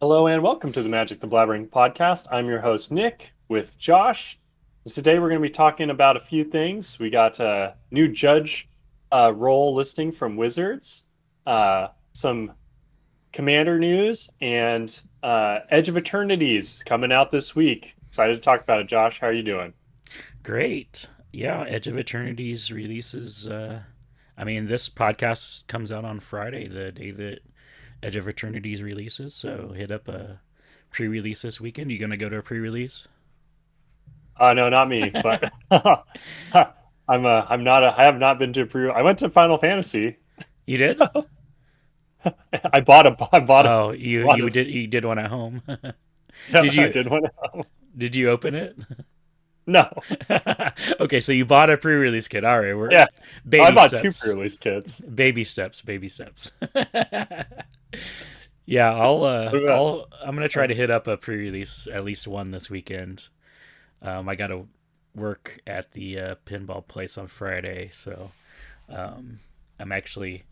Hello and welcome to the Magic the Blabbering podcast. I'm your host, Nick, with Josh. Today we're going to be talking about a few things. We got a new judge role listing from Wizards, some Commander news, and Edge of Eternities coming out this week. Excited to talk about it, Josh. How are you doing? Great. Yeah, Edge of Eternities releases. This podcast comes out on Friday, the day that Edge of Eternities releases. So hit up a pre-release this weekend. You gonna go to a pre-release? No, not me, but I have not been to pre. I went to Final Fantasy. You did? Oh, Bought a, you did one at home. yeah, did I you did one. did you open it? No. Okay, so you bought a pre-release kit. All right, we're Yeah, I baby bought two steps. pre-release kits. Baby steps, baby steps. Yeah, I'm gonna try to hit up a pre-release at least one this weekend. I got to work at the pinball place on Friday, so I'm actually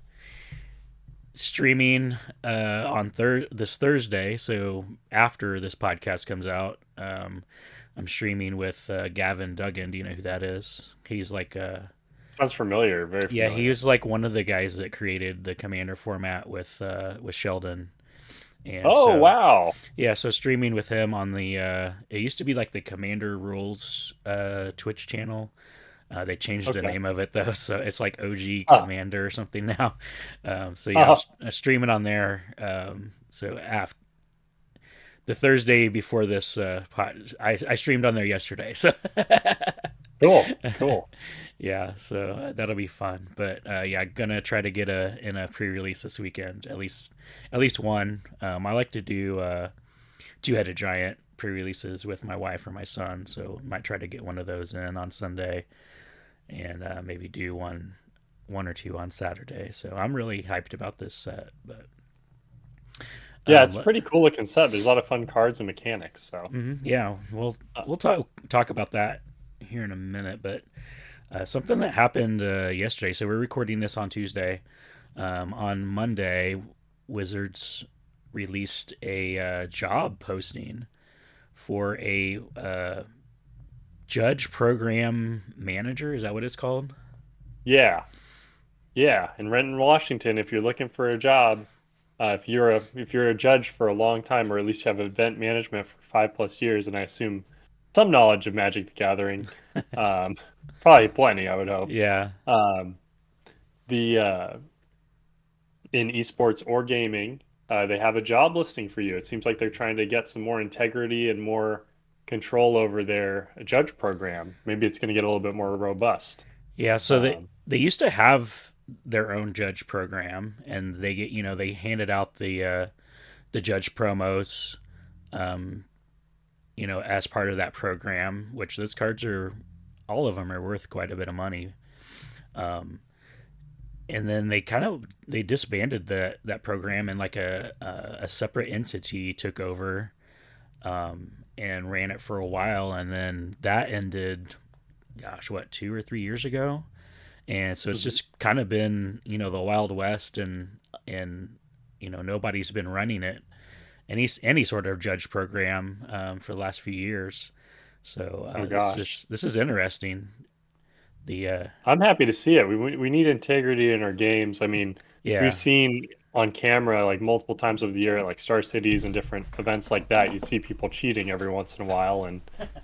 streaming on this Thursday. So after this podcast comes out, I'm streaming with Gavin Duggan. Do you know who that is? He's like Sounds familiar, very yeah, he familiar. was like one of the guys that created the Commander format with Sheldon. And Oh, so wow. yeah, so streaming with him on the it used to be like the Commander Rules Twitch channel. They changed the Okay. name of it though, so it's like OG Ah, Commander or something now. So yeah, uh, I'm streaming on there. So after the Thursday before this I streamed on there yesterday. So cool, cool. yeah, so that'll be fun. But yeah, gonna try to get in a pre-release this weekend, at least one. I like to do two-headed giant pre-releases with my wife or my son, so might try to get one of those in on Sunday, and maybe do one or two on Saturday. So I'm really hyped about this set. But Yeah, it's a let, pretty cool looking set. There's a lot of fun cards and mechanics. So, yeah, uh, we'll talk about that here in a minute. But something that happened yesterday. So we're recording this on Tuesday. On Monday, Wizards released a job posting for a judge program manager. Is that what it's called? yeah, yeah. In Renton, Washington, if you're looking for a job, if you're a judge for a long time, or at least you have event management for 5 plus years, and I assume some knowledge of Magic the Gathering, um, probably plenty, I would hope. Yeah. Um, the In esports or gaming, they have a job listing for you. It seems like they're trying to get some more integrity and more control over their judge program. Maybe it's going to get a little bit more robust. Yeah. So Um, they used to have their own judge program, and they handed out the judge promos, um, as part of that program. Which those cards are all of them are worth quite a bit of money. Um, and then they disbanded that program, and like a separate entity took over and ran it for a while, and then that ended. Gosh, what 2 or 3 years ago? And so it's mhm. just kind of been the Wild West, and nobody's been running it any sort of judge program for the last few years. So Oh gosh, this is interesting. The I'm happy to see it. We need integrity in our games. I mean, we've Yeah, seen on camera like multiple times over the year at like Star Cities and different events like that. You see people cheating every once in a while, and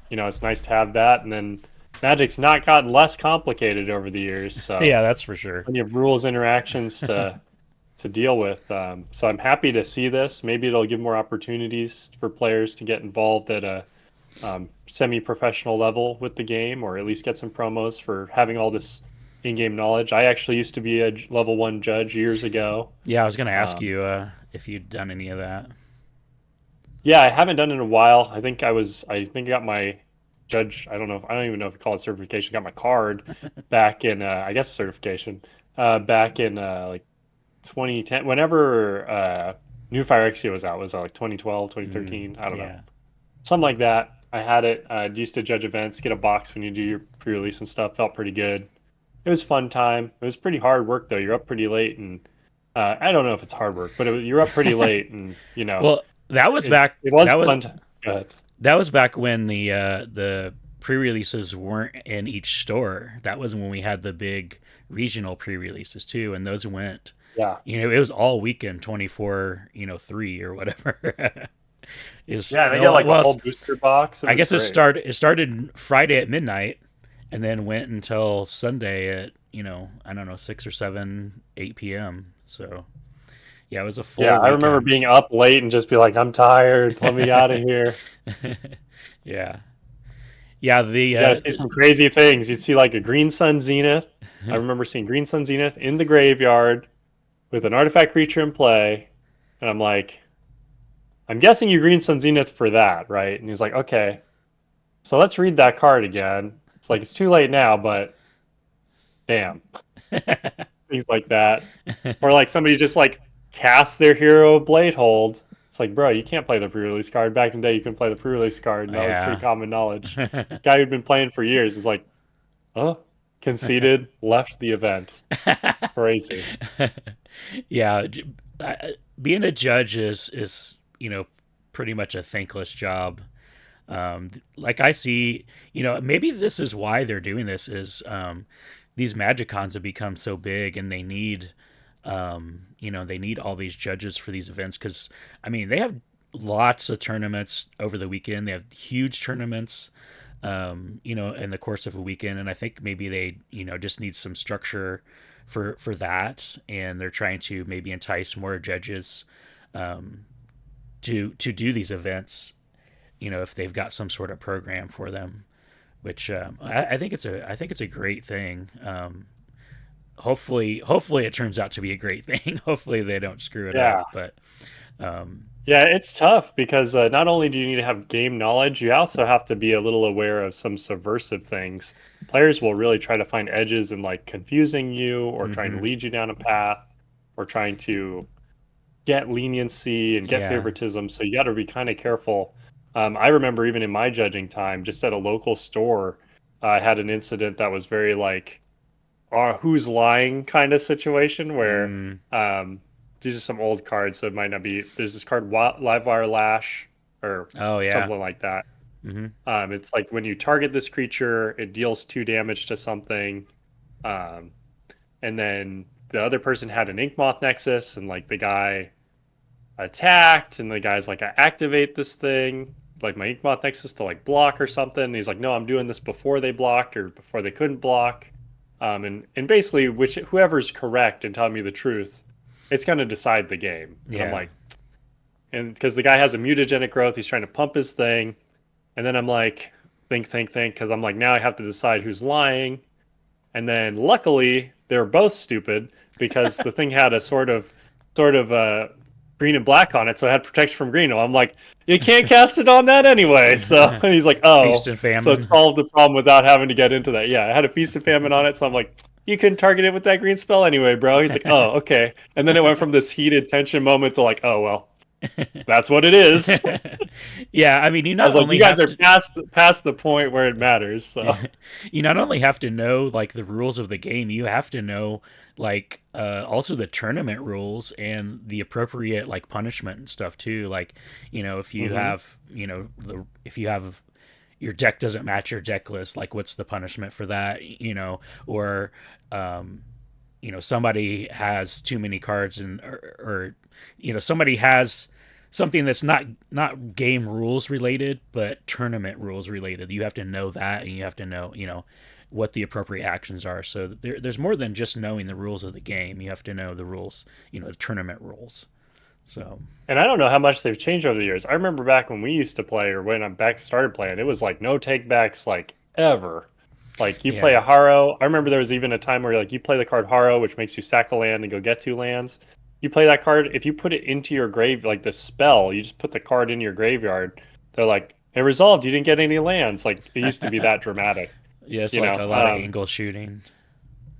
it's nice to have that. And then Magic's not gotten less complicated over the years, so yeah, that's for sure. plenty of rules interactions to deal with. So I'm happy to see this. Maybe it'll give more opportunities for players to get involved at a semi-professional level with the game, or at least get some promos for having all this in-game knowledge. I actually used to be a level one judge years ago. Yeah, I was gonna ask Um, you if you'd done any of that. yeah, I haven't done it in a while. I think I got my judge. I don't even know if you call it certification. Got my card back in, I guess certification, back in like 2010, whenever New Fire Exio was out. Was that like 2012, Mm, 2013? I don't know. yeah, Something like that. I had it. Used to judge events, get a box when you do your pre-release and stuff. Felt pretty good. It was fun time. It was pretty hard work though. You're up pretty late, and I don't know if it's hard work, but you're up pretty late, and well, that was it back. it was That was fun to, go ahead. that was back when the pre-releases weren't in each store. That was when we had the big regional pre-releases too, and those went. Yeah. It was all weekend, 24, 3 or whatever. Is Yeah, they get like a well, whole booster box. It I was guess great. it started Friday at midnight, and then went until Sunday at I don't know 6 or 7, 8 p.m. So yeah, it was a Yeah, full I remember weekend. being up late and just be like, I'm tired. Let me out of here. Yeah, yeah. You got to see some crazy things. You'd see like a Green Sun Zenith. I remember seeing Green Sun Zenith in the graveyard with an artifact creature in play. And I'm like, I'm guessing you Green Sun Zenith for that, right? And he's like, okay, so let's read that card again. It's like, it's too late now, but damn, things like that. Or like somebody just like casts their hero Blade Hold. It's like, bro, you can't play the pre-release card. Back in the day, you can play the pre-release card, and that was pretty Yeah. common knowledge. Guy who'd been playing for years is like, oh, conceded, left the event. Crazy. Yeah, being a judge is pretty much a thankless job. Like I see, maybe this is why they're doing this is these Magicons have become so big and they need all these judges for these events because I mean they have lots of tournaments over the weekend. They have huge tournaments, in the course of a weekend, and I think maybe they just need some structure for that, and they're trying to maybe entice more judges um, to do these events. If they've got some sort of program for them, which I think it's a great thing. Hopefully it turns out to be a great thing. Hopefully they don't screw it up. Yeah. But um, Yeah, it's tough because not only do you need to have game knowledge, you also have to be a little aware of some subversive things. Players will really try to find edges in like confusing you or trying to mhm, lead you down a path or trying to get leniency and get yeah, favoritism. So you got to be kind of careful. I remember even in my judging time, just at a local store, I had an incident that was very like who's lying kind of situation where mm, um, these are some old cards, so it might not be. There's this card, Livewire Lash, or oh yeah, something like that. hmm, It's like when you target this creature, it deals 2 damage to something, um, and then the other person had an Ink Moth Nexus, and like the guy attacked, and the guy's like, I activate this thing, like my Ink Moth Nexus to like block or something. And he's like, no, I'm doing this before they blocked or before they couldn't block. And basically, whoever's correct and telling me the truth, it's going to decide the game. And I'm yeah. like, and because the guy has a mutagenic growth, he's trying to pump his thing. And then I'm like, think, because I'm like, now I have to decide who's lying. And then luckily, they were both stupid because the thing had a sort of green and black on it, so it had protection from green. I'm like, you can't cast it on that anyway. So and he's like, Feast oh, and so it famine. solved the problem without having to get into that. Yeah, it had a feast and famine on it, so I'm like, you couldn't target it with that green spell anyway, bro. He's like, oh, okay. And then it went from this heated tension moment to like, oh well, that's what it is. Yeah, I mean, I was like, you guys are past the point where it matters. So you not only have to know like the rules of the game, you have to know like also the tournament rules and the appropriate like punishment and stuff too. Like, if you hmm have, if you have your deck doesn't match your deck list, like what's the punishment for that, or um somebody has too many cards and or somebody has something that's not game rules related but tournament rules related. You have to know that, and you have to know what the appropriate actions are. So there's more than just knowing the rules of the game. You have to know the rules, the tournament rules. So And I don't know how much they've changed over the years. I remember back when we used to play, or when I back started playing, it was like no take backs, like ever. Like you play yeah. a Haro. I remember there was even a time where like you play the card Haro, which makes you sack a land and go get 2 lands. You play that card. If you put it into your grave, like the spell, you just put the card in your graveyard. They're like, it resolved. You didn't get any lands. Like it used to be that dramatic, Yeah, it's you like know. a lot of angle shooting.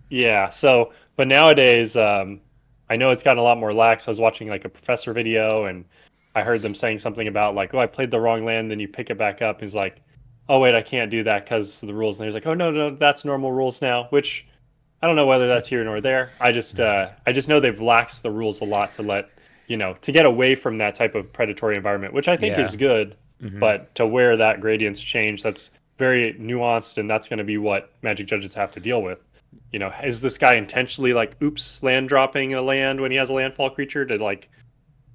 Yeah. So, but nowadays, I know it's gotten a lot more lax. I was watching like a professor video, and I heard them saying something about like, oh, I played the wrong land. Then you pick it back up. He's like, oh wait, I can't do that because of the rules. And he's like, oh no, no, that's normal rules now. Which I don't know whether that's here nor there. I just know they've laxed the rules a lot to let to get away from that type of predatory environment, which I think Yeah. is good, Hmm. but to where that gradient's change, that's very nuanced, and that's going to be what Magic judges have to deal with. Is this guy intentionally like, oops, land dropping a land when he has a landfall creature to like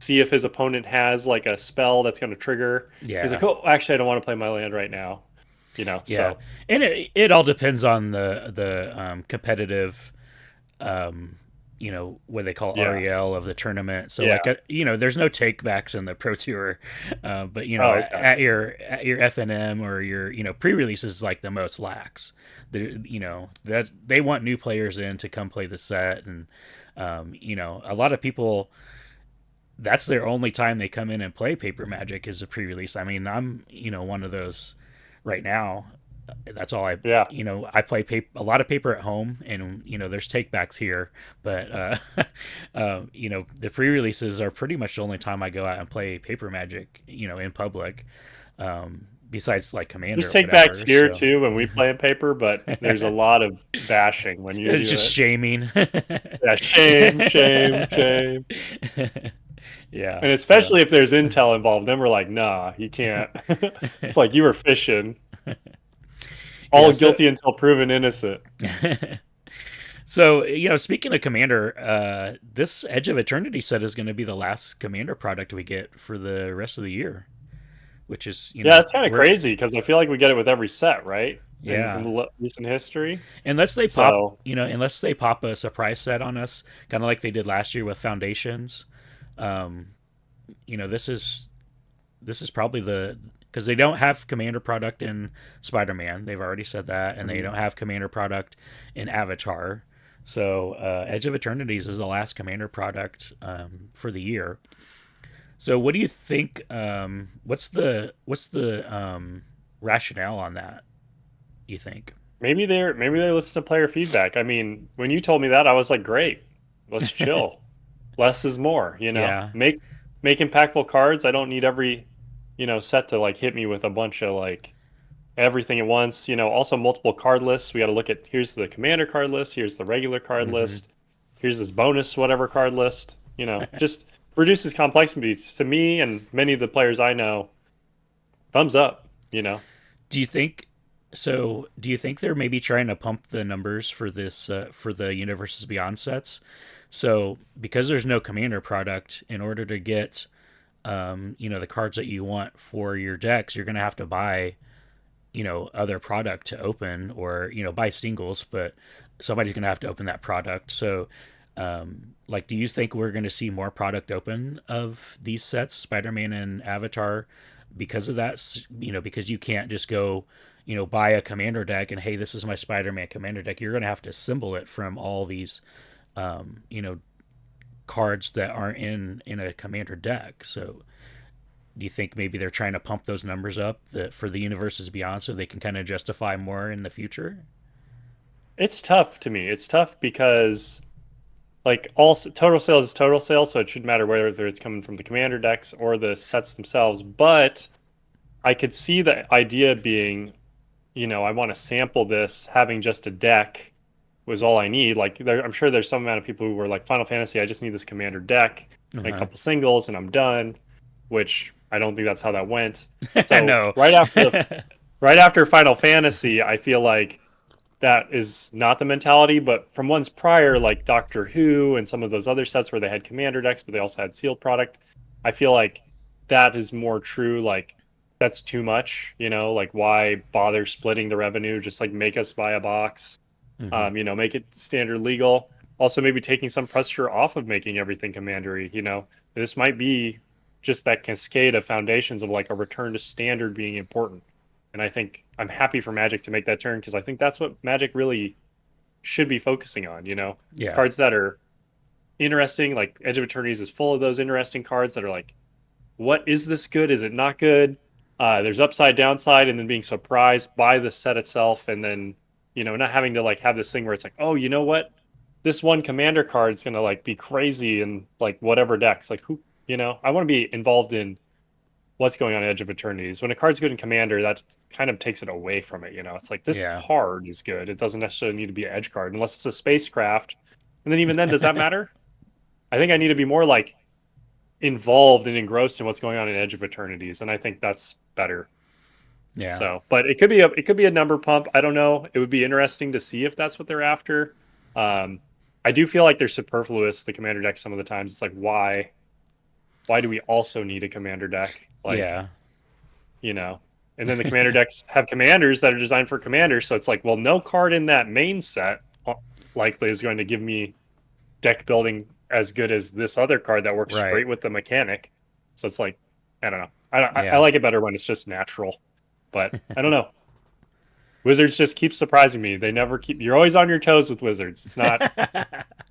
see if his opponent has like a spell that's going to trigger? He's Yeah. like, oh, actually, I don't want to play my land right now. Yeah. So And it all depends on the competitive, um, what they call yeah, REL of the tournament. So yeah. like, there's no takebacks in the Pro Tour, but Oh, at, okay. your FNM or your pre-release is like the most lax. That they want new players in to come play the set, and a lot of people, that's their only time they come in and play Paper Magic is a pre-release. I mean, I'm one of those right now. That's all I Yeah. I play a lot of paper at home, and there's takebacks here, but the pre-releases are pretty much the only time I go out and play Paper Magic, in public, besides like There's Commander or takebacks whatever. here So too when we play in paper, but there's a lot of bashing when you it's do just it. shaming. Yeah, shame, shame, shame. Yeah. And So especially if there's intel involved, then we're like, nah, you can't. It's like you were fishing. yeah. All So guilty until proven innocent. So, speaking of Commander, this Edge of Eternity set is going to be the last Commander product we get for the rest of the year, which is, Yeah, it's kind of we're, crazy because I feel like we get it with every set, right? In yeah. recent history. Unless they pop, So unless they pop a surprise set on us, kind of like they did last year with Foundations. Um, you know, this is this is probably because they don't have Commander product in Spider-Man. They've already said that, and they mhm. don't have Commander product in Avatar. So Edge of Eternities is the last Commander product for the year. So what do you think? What's the rationale on that? You think? Maybe they listen to player feedback. I mean, when you told me that, I was like, great, let's chill. Less is more, Yeah. Make impactful cards. I don't need every, set to like hit me with a bunch of like everything at once. Also multiple card lists. We got to look at, here's the commander card list, here's the regular card Hmm. list, here's this bonus whatever card list. Just reduces complexity to me and many of the players I know. Thumbs up. Do you think? So, do you think they're maybe trying to pump the numbers for this for the Universes Beyond sets? So, because there's no Commander product, in order to get the cards that you want for your decks, you're going to have to buy other product to open, or buy singles, but somebody's going to have to open that product. So like, do you think we're going to see more product open of these sets, Spider-Man and Avatar, because of that? Because you can't just go buy a commander deck and, hey, this is my Spider-Man commander deck. You're going to have to assemble it from all these um, you know cards that aren't in a commander deck. So do you think maybe they're trying to pump those numbers up for the Universes Beyond, so they can kind of justify more in the future? It's tough to me. It's tough because like all total sales is total sales, so it shouldn't matter whether it's coming from the commander decks or the sets themselves. But I could see the idea being, I want to sample this, having just a deck was all I need. Like I'm sure there's some amount of people who were like Final Fantasy, I just need this commander deck and a Uh-huh. couple singles and I'm done, which I don't think that's how that went. I So know. right after Final Fantasy, I feel like that is not the mentality, but from ones prior, like Doctor Who and some of those other sets where they had commander decks, but they also had sealed product, I feel like that is more true. Like, that's too much, like why bother splitting the revenue? Just like make us buy a box, Hmm. make it standard legal. Also, maybe taking some pressure off of making everything commandery. This might be just that cascade of foundations of like a return to standard being important. And I think I'm happy for Magic to make that turn because I think that's what Magic really should be focusing on. Yeah. Cards that are interesting, like Edge of Eternities is full of those interesting cards that are like, what is this good? Is it not good? There's upside, downside, and then being surprised by the set itself, and then not having to like have this thing where it's like, oh, you know what? This one commander card is gonna like be crazy in like whatever decks. Like who, I want to be involved in what's going on Edge of Eternities. When a card's good in Commander, that kind of takes it away from it. It's like this Yeah. card is good. It doesn't necessarily need to be an Edge card unless it's a spacecraft. And then even then, does that matter? I think I need to be more like involved and engrossed in what's going on in Edge of Eternities, and I think that's better. Yeah. So, but it could be a number pump. I don't know. It would be interesting to see if that's what they're after. Um, I do feel like they're superfluous. The commander deck some of the times it's like why do we also need a commander deck? Like Yeah. you know, and then the commander decks have commanders that are designed for commanders. So it's like, well, no card in that main set likely is going to give me deck building as good as this other card that works Right. great with the mechanic. So it's like, I don't know. I Yeah. like it better when it's just natural, but I don't know. Wizards just keep surprising me. They never keep. You're always on your toes with Wizards. It's not.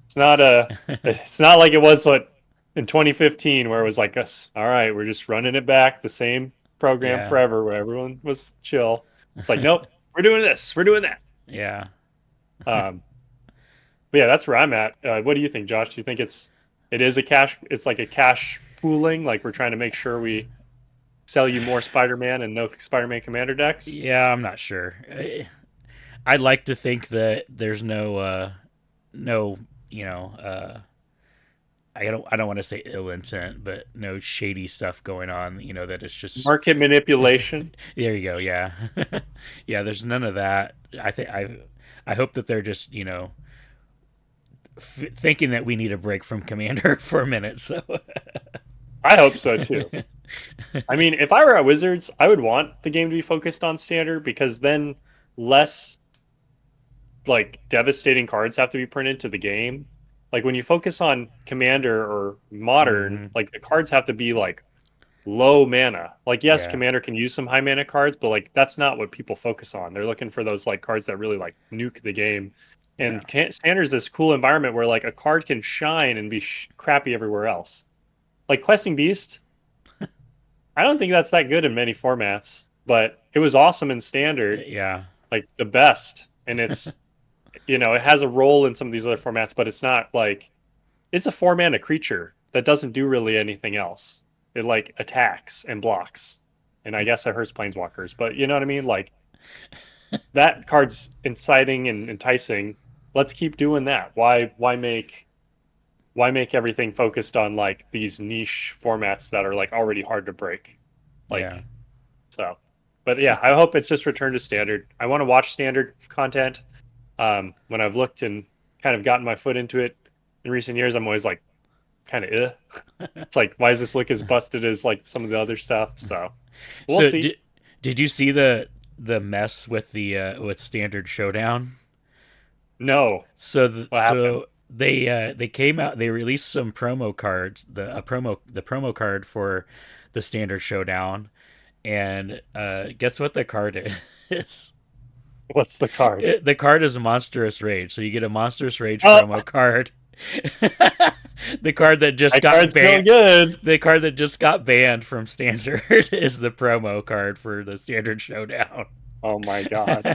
It's not a. It's not like it was what in 2015 where it was like us. All right, we're just running it back the same program Yeah. forever where everyone was chill. It's like nope, we're doing this. We're doing that. Yeah. Um, but yeah, that's where I'm at. What do you think, Josh? Do you think it is a cash? It's like a cash pooling. Like we're trying to make sure we sell you more Spider-Man and no Spider-Man Commander decks. Yeah, I'm not sure. I'd like to think that there's no, you know, I don't want to say ill intent, but no shady stuff going on. That it's just Market manipulation. there. You go. Yeah, yeah. There's none of that. I hope that they're just thinking that we need a break from Commander for a minute. So I hope so too. I mean, if I were at Wizards, I would want the game to be focused on standard because then less like devastating cards have to be printed to the game. Like when you focus on commander or modern, hmm like the cards have to be like low mana. Like yes, yeah, commander can use some high mana cards, but like that's not what people focus on. They're looking for those like cards that really like nuke the game. yeah, And standard is this cool environment where like a card can shine and be crappy everywhere else. Like questing beast, I don't think that's that good in many formats, but it was awesome in standard, yeah, like the best. And it's it has a role in some of these other formats, but it's not like it's a 4 mana creature that doesn't do really anything else. It like attacks and blocks. And I guess it hurts planeswalkers, but you know what I mean? Like that card's inciting and enticing. Let's keep doing that. Why make everything focused on like these niche formats that are like already hard to break? yeah. Like so. But yeah, I hope it's just returned to standard. I want to watch standard content. When I've looked and kind of gotten my foot into it in recent years, I'm always like kind of It's like why does this look as busted as like some of the other stuff? So we'll So see. did you see the mess with the with Standard Showdown? No, what happened? So they came out, they released some promo cards, the promo card for the Standard Showdown, and guess what the card is? What's the card? The card is Monstrous Rage. So you get a Monstrous Rage Oh, promo card. the card that just my got card's no banned. good. The card that just got banned from Standard is the promo card for the Standard Showdown. Oh my god.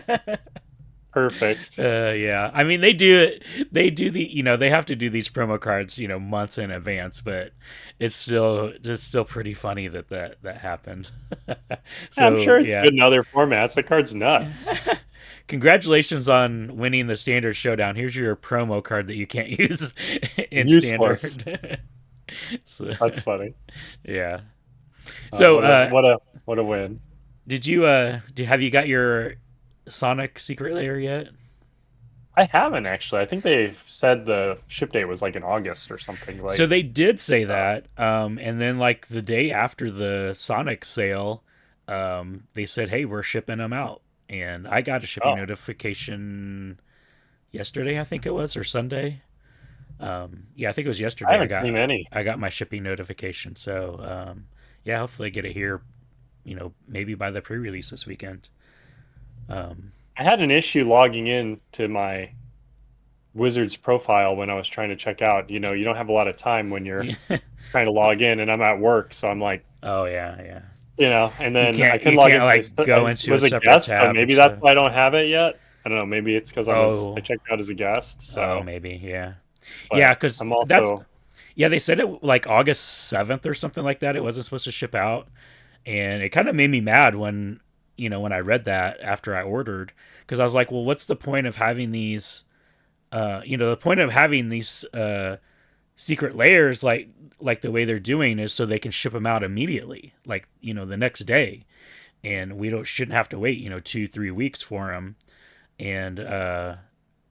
Perfect. Yeah, I mean they do they have to do these promo cards months in advance, but it's still pretty funny that happened. I'm So sure it's yeah. good in other formats. The card's nuts. Congratulations on winning the Standard Showdown. Here's your promo card that you can't use in Useless. Standard. So, That's funny. yeah. So What a what a win. did you have you got your Sonic Secret Lair yet? I haven't actually. I think they said the ship date was like in August or something. So Like, they did say uh, that, and then like the day after the Sonic sale, they said, "Hey, we're shipping them out," and I got a shipping oh, notification yesterday, I think it was, or Sunday. Yeah, I think it was I yesterday. I haven't got seen any. I got my shipping notification. So yeah, hopefully I get it here. Maybe by the pre-release this weekend. Um, I had an issue logging in to my Wizards profile when I was trying to check out. You don't have a lot of time when you're yeah. trying to log in, and I'm at work, so I'm like, Oh yeah, yeah. and You then I can't couldn't you log can't in. So like go I into a was a separate guest, so tab and maybe that's stuff. why I don't have it yet. I don't know. Maybe it's because I Oh, checked out as a guest. oh, So, maybe, yeah, but yeah. Because I'm that's also yeah. They said it like August 7th or something like that. It wasn't supposed to ship out, and it kind of made me mad when I read that after I ordered, because I was like, well, what's the point of having these? The point of having these secret layers, like the way they're doing is so they can ship them out immediately, like the next day, and we don't shouldn't have to wait 2-3 weeks for them. And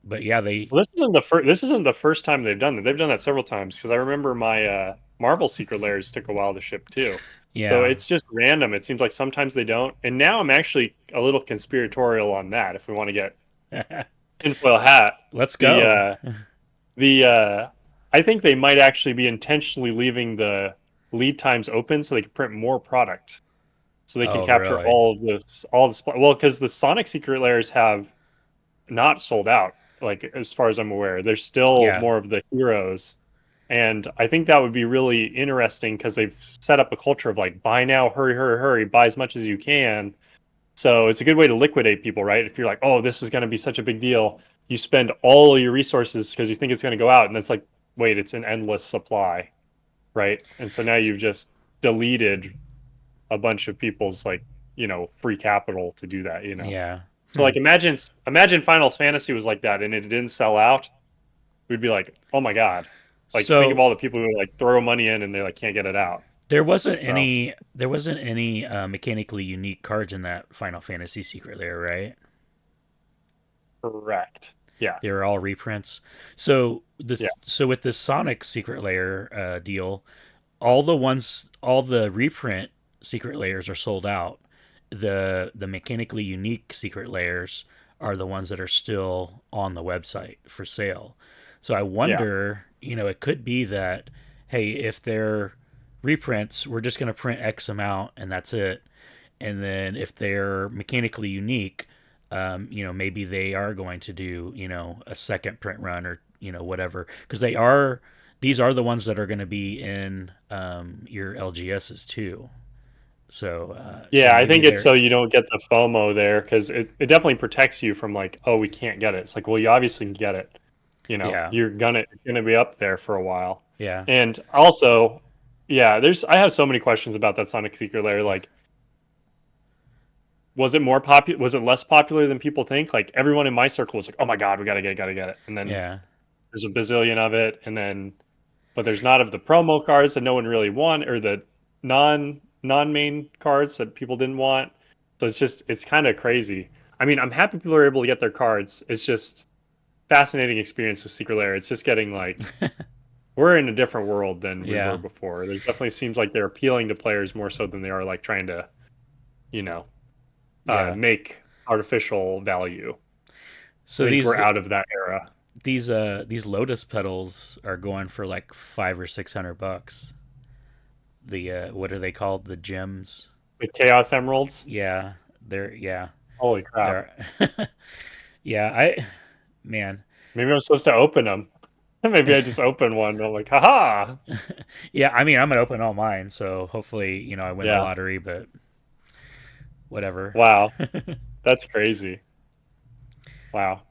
but yeah, they Well, this isn't the first time they've done that. They've done that several times because I remember my Marvel Secret Layers took a while to ship too. So yeah. it's just random. It seems like sometimes they don't. And now I'm actually a little conspiratorial on that. If we want to get tinfoil hat, Let's the go. the I think they might actually be intentionally leaving the lead times open so they can print more product, so they can Oh, capture really? well, because the Sonic Secret Layers have not sold out, like as far as I'm aware. There's still Yeah. more of the heroes. And I think that would be really interesting because they've set up a culture of like buy now, hurry, hurry, hurry, buy as much as you can. So it's a good way to liquidate people, right? If you're like, oh, this is going to be such a big deal, you spend all of your resources because you think it's going to go out, and it's like, wait, it's an endless supply, right? And so now you've just deleted a bunch of people's like, free capital to do that. Yeah. So like imagine Final Fantasy was like that and it didn't sell out. We'd be like, oh my God. Like think of So all the people who like throw money in and they like can't get it out. So there wasn't any mechanically unique cards in that Final Fantasy Secret Lair, right? correct. Yeah. They were all reprints. So Yeah. with this Sonic Secret Lair deal, all the reprint secret layers are sold out. The mechanically unique secret layers are the ones that are still on the website for sale. So I Yeah. wonder, it could be that, hey, if they're reprints, we're just going to print X amount and that's it. And then if they're mechanically unique, maybe they are going to do, a second print run or, whatever. Because these are the ones that are going to be in your LGSs too. So Yeah, I maybe think it's they're, so you don't get the FOMO there because it definitely protects you from like, oh, we can't get it. It's like, well, you obviously can get it. yeah, It's gonna be up there for a while. yeah, And also, yeah, I have so many questions about that Sonic Secret Lair. Like, was it less popular than people think? Like everyone in my circle was like, oh my God, we gotta get it. And then yeah, there's a bazillion of it, but there's not of the promo cards that no one really want, or the non-main cards that people didn't want. So it's kind of crazy. I mean, I'm happy people are able to get their cards. It's just fascinating experience with Secret Lair. It's just getting like we're in a different world than we were yeah, before. There's definitely seems like they're appealing to players more so than they are like trying to, you know, yeah. make artificial value. I So think we're out of that era. these lotus petals are going for like $500 or $600. The what are they called? The gems. With Chaos Emeralds, Yeah, they're yeah holy crap. they're yeah. I man, Maybe I'm supposed to open them. Maybe I just open one. And I'm like, haha. yeah. I mean, I'm gonna open all mine, so hopefully, I win the Yeah. lottery. But whatever. Wow. That's crazy. Wow.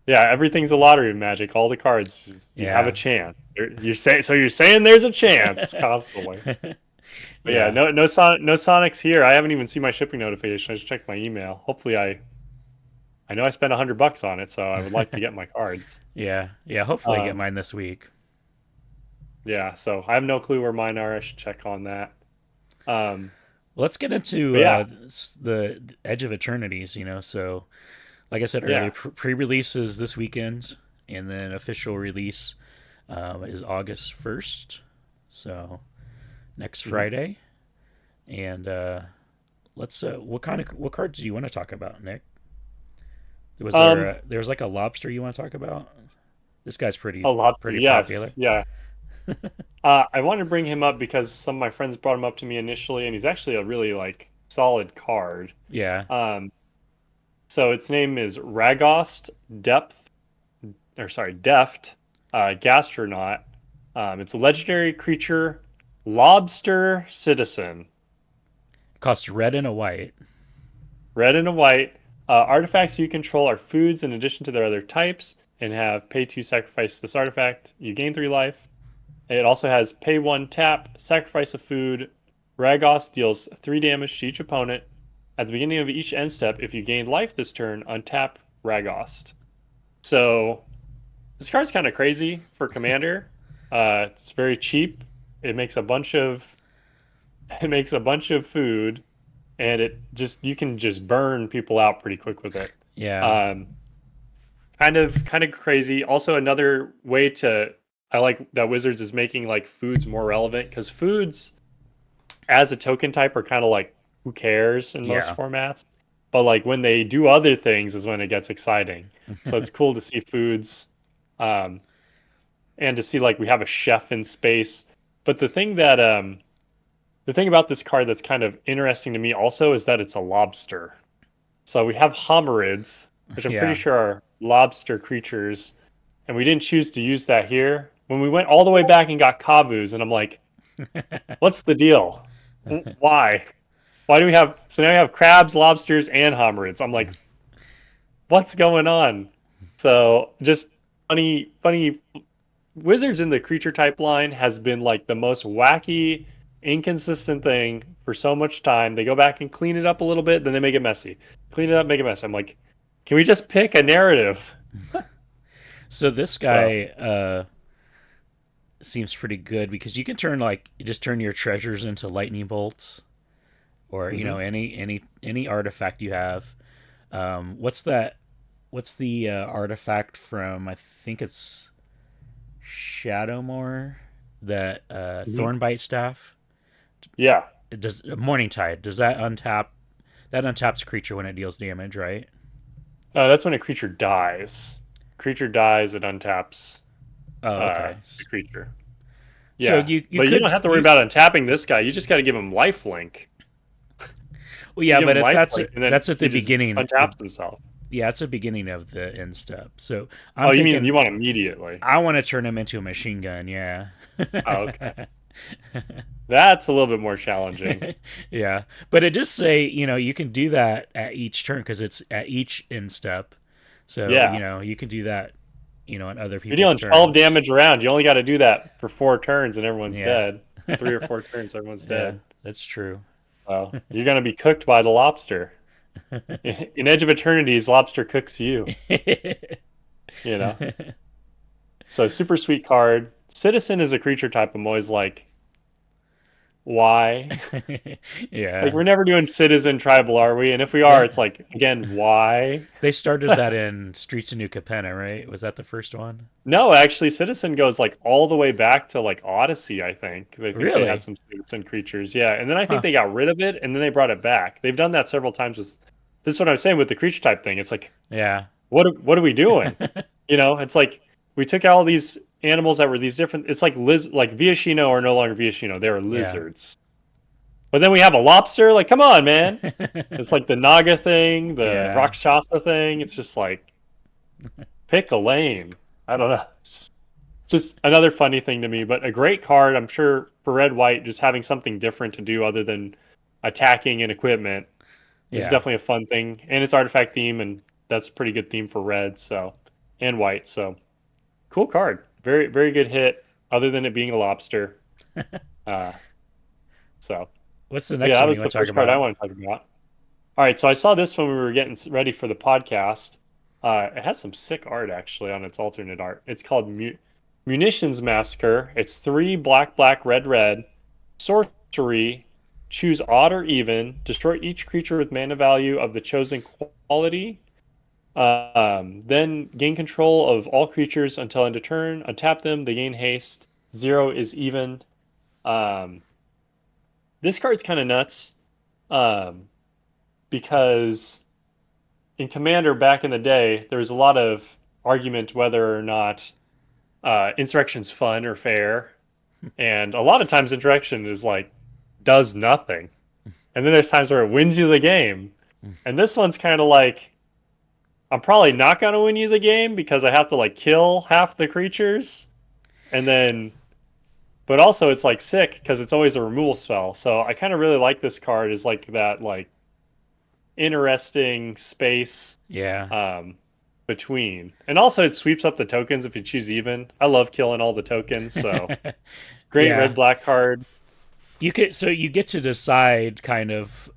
Yeah, everything's a lottery in Magic. All the cards, you have a Yeah. chance. You're saying there's a chance constantly. But yeah, Yeah. no Sonics here. I haven't even seen my shipping notification. I just checked my email. Hopefully, I know I spent $100 on it, so I would like to get my cards. Yeah. Yeah. Hopefully, I get Um, mine this week. yeah, so I have no clue where mine are. I should check on that. Um, Let's get into but yeah, the Edge of Eternities. So, like I said earlier, yeah. pre-release is this weekend, and then official release is August 1st. So next Mhm. Friday. And let's what cards do you want to talk about, Nick? Um, There was like a lobster you want to talk about? This guy's a lobster, pretty yes, popular. yeah. I wanted to bring him up because some of my friends brought him up to me initially, and he's actually a really like solid card. Yeah. Um, so its name is Ragost Depth, or sorry, Deft Gastronaut. It's a legendary creature, Lobster Citizen, Costs red and a white. red and a white. Artifacts you control are foods in addition to their other types, and have pay to sacrifice this artifact. You gain 3 life. It also has pay 1 tap, sacrifice a food. Ragos deals 3 damage to each opponent. At the beginning of each end step, if you gain life this turn, untap Ragost. So this card's kind of crazy for Commander. It's very cheap. It makes a bunch of it makes a bunch of food, and it just you can just burn people out pretty quick with it. Yeah. Um, kind of crazy. Also, another way to I like that Wizards is making like foods more relevant because foods as a token type are kind of like who cares in most Yeah. formats. But like when they do other things is when it gets exciting. So it's cool to see foods, um, and to see like we have a chef in space. But the thing about this card that's kind of interesting to me also is that it's a lobster. So we have hominids, which I'm pretty Yeah. sure are lobster creatures, and we didn't choose to use that here. When we went all the way back and got Kabus, and I'm like, what's the deal? Why? Why do we have so now we have crabs, lobsters, and hominids? I'm like, what's going on? So just funny. Wizards in the creature type line has been like the most wacky, inconsistent thing for so much time. They go back and clean it up a little bit, then they make it messy. Clean it up, make it messy. I'm like, can we just pick a narrative? So this So, guy seems pretty good because you can turn like you just turn your treasures into lightning bolts, or you know mhm. any artifact you have. What's that? What's the artifact from? I think it's Shadowmoor, that Mhm. Thornbite staff. Yeah. It does Morning Tide. Does that untap? That untaps a creature when it deals damage, right? That's when a creature dies. Creature dies, it untaps Oh, okay. the creature. So Yeah, you but you don't could have to worry you about untapping this guy. You just got to give him lifelink. well You yeah, give but him it, lifelink, and then that's at the he just beginning. untaps himself. Yeah, it's the beginning of the end step. So I'm Oh, you mean you thinking want immediately? I want to turn him into a machine gun. Yeah. Oh, okay. That's a little bit more challenging. Yeah, but it just say you can do that at each turn because it's at each end step. So Yeah. you can do that on other You're people's dealing 12 turns. damage around. You only got to do that for 4 turns and everyone's Yeah. dead. 3 or 4 turns, everyone's Yeah, dead. that's true. Well, you're going to be cooked by the lobster. In Edge of Eternities, lobster cooks you, you know? So, super sweet card. Citizen is a creature type I'm always like, why? Like, Yeah. we're never doing citizen tribal, are we? And if we are, That it's like, again, why? they started that in Streets of New Capenna, right? Was that the first one? No, actually, Citizen goes like all the way back to like Odyssey, I think. They think they had Really? some Citizen creatures. Yeah. And then I think Huh. they got rid of it and then they brought it back. They've done that several times with this is what I was saying with the creature type thing. It's like, Yeah. what are we doing? It's like we took all these animals that were these different it's like Viashino are no longer Viashino. They were Yeah. lizards. But then we have a lobster, like, come on, man. It's like the Naga thing, the Yeah. Rakshasa thing. It's just like pick a lane. I don't know. Just another funny thing to me, but a great card. I'm sure for red white, just having something different to do other than attacking and equipment is Yeah. definitely a fun thing. And it's artifact theme, and that's a pretty good theme for red, so and white. So cool card. Very very good hit. Other than it being a lobster. Uh, so What's the yeah, next that one you was want the to talk first card I about? want to talk about. All right, so I saw this when we were getting ready for the podcast. It has some sick art actually on its alternate art. It's called Munitions Massacre. It's 3 black, red. Sorcery. Choose odd or even. Destroy each creature with mana value of the chosen quality. Then gain control of all creatures until end of turn. Untap them. They gain haste. 0 is even. Um, this card's kind of nuts um, because in Commander back in the day, there was a lot of argument whether or not insurrection's fun or fair, and a lot of times insurrection is like does nothing, and then there's times where it wins you the game, and this one's kind of like I'm probably not gonna win you the game because I have to like kill half the creatures, and then but also it's like sick because it's always a removal spell. So I kind of really like this card is like that like interesting space Yeah. um, between. And also, it sweeps up the tokens if you choose even. I love killing all the tokens, so great red Yeah. black card. You get to decide kind of,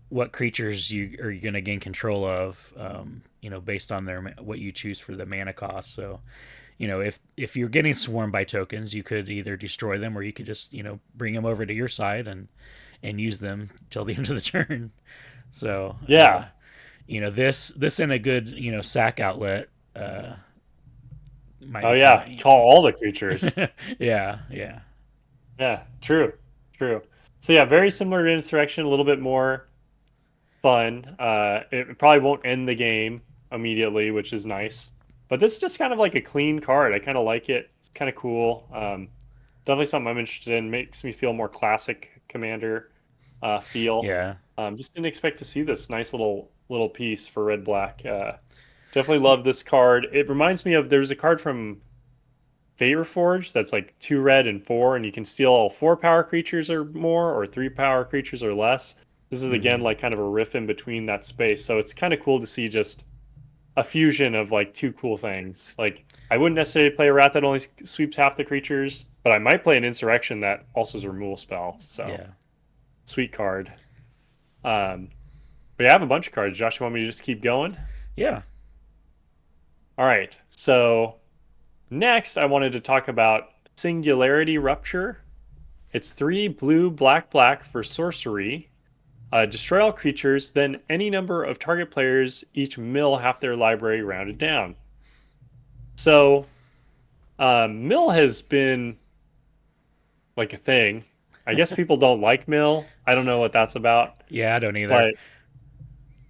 what creatures you are going to gain control of, based on what you choose for the mana cost. So if you're getting swarmed by tokens, you could either destroy them or you could just bring them over to your side and use them till the end of the turn. So Yeah. this in a good sack outlet might Oh be kind yeah. Call all the creatures. of yeah, yeah, Yeah. True. True. So yeah, very similar to Insurrection, a little bit more fun. It probably won't end the game immediately, which is nice. But this is just kind of like a clean card. I kind of like it. It's kind of cool. Definitely something I'm interested in. Makes me feel more classic Commander feel. yeah. Just didn't expect to see this nice little piece for red black. Definitely love this card. It reminds me of there's a card from Favor Forge that's like 2 red and 4, and you can steal all 4 power creatures or more, or 3 power creatures or less. This is again Hmm. like kind of a riff in between that space. So it's kind of cool to see just a fusion of like two cool things. Like I wouldn't necessarily play a rat that only sweeps half the creatures, but I might play an Insurrection that also is a removal spell. So Yeah, sweet card. Um, but yeah, I have a bunch of cards. Josh, you want me to just keep going? yeah. All right. So next, I wanted to talk about Singularity Rupture. It's 3 blue, black, black for sorcery. Destroy all creatures, then any number of target players each mill half their library rounded down. So, mill has been like a thing. I guess people don't like mill. I don't know what that's about, Yeah, I don't either.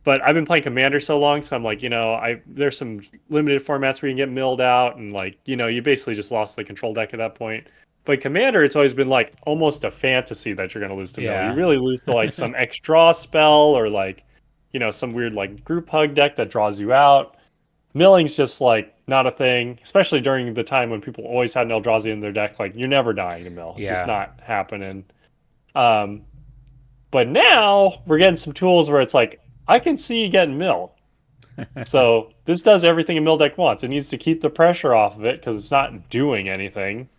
but I've been playing Commander so long, so I'm like, I there's some limited formats where you can get milled out, and like, you basically just lost the control deck at that point. But Commander, it's always been like almost a fantasy that you're going to lose to mill. You Yeah. really lose to like some X draw spell or like, some weird like group hug deck that draws you out. Milling's just like not a thing, especially during the time when people always had an Eldrazi in their deck. Like you're never dying to mill. It's just Yeah. not happening. Um, but now we're getting some tools where it's like I can see you getting mill. So this does everything a mill deck wants. It needs to keep the pressure off of it because it's not doing anything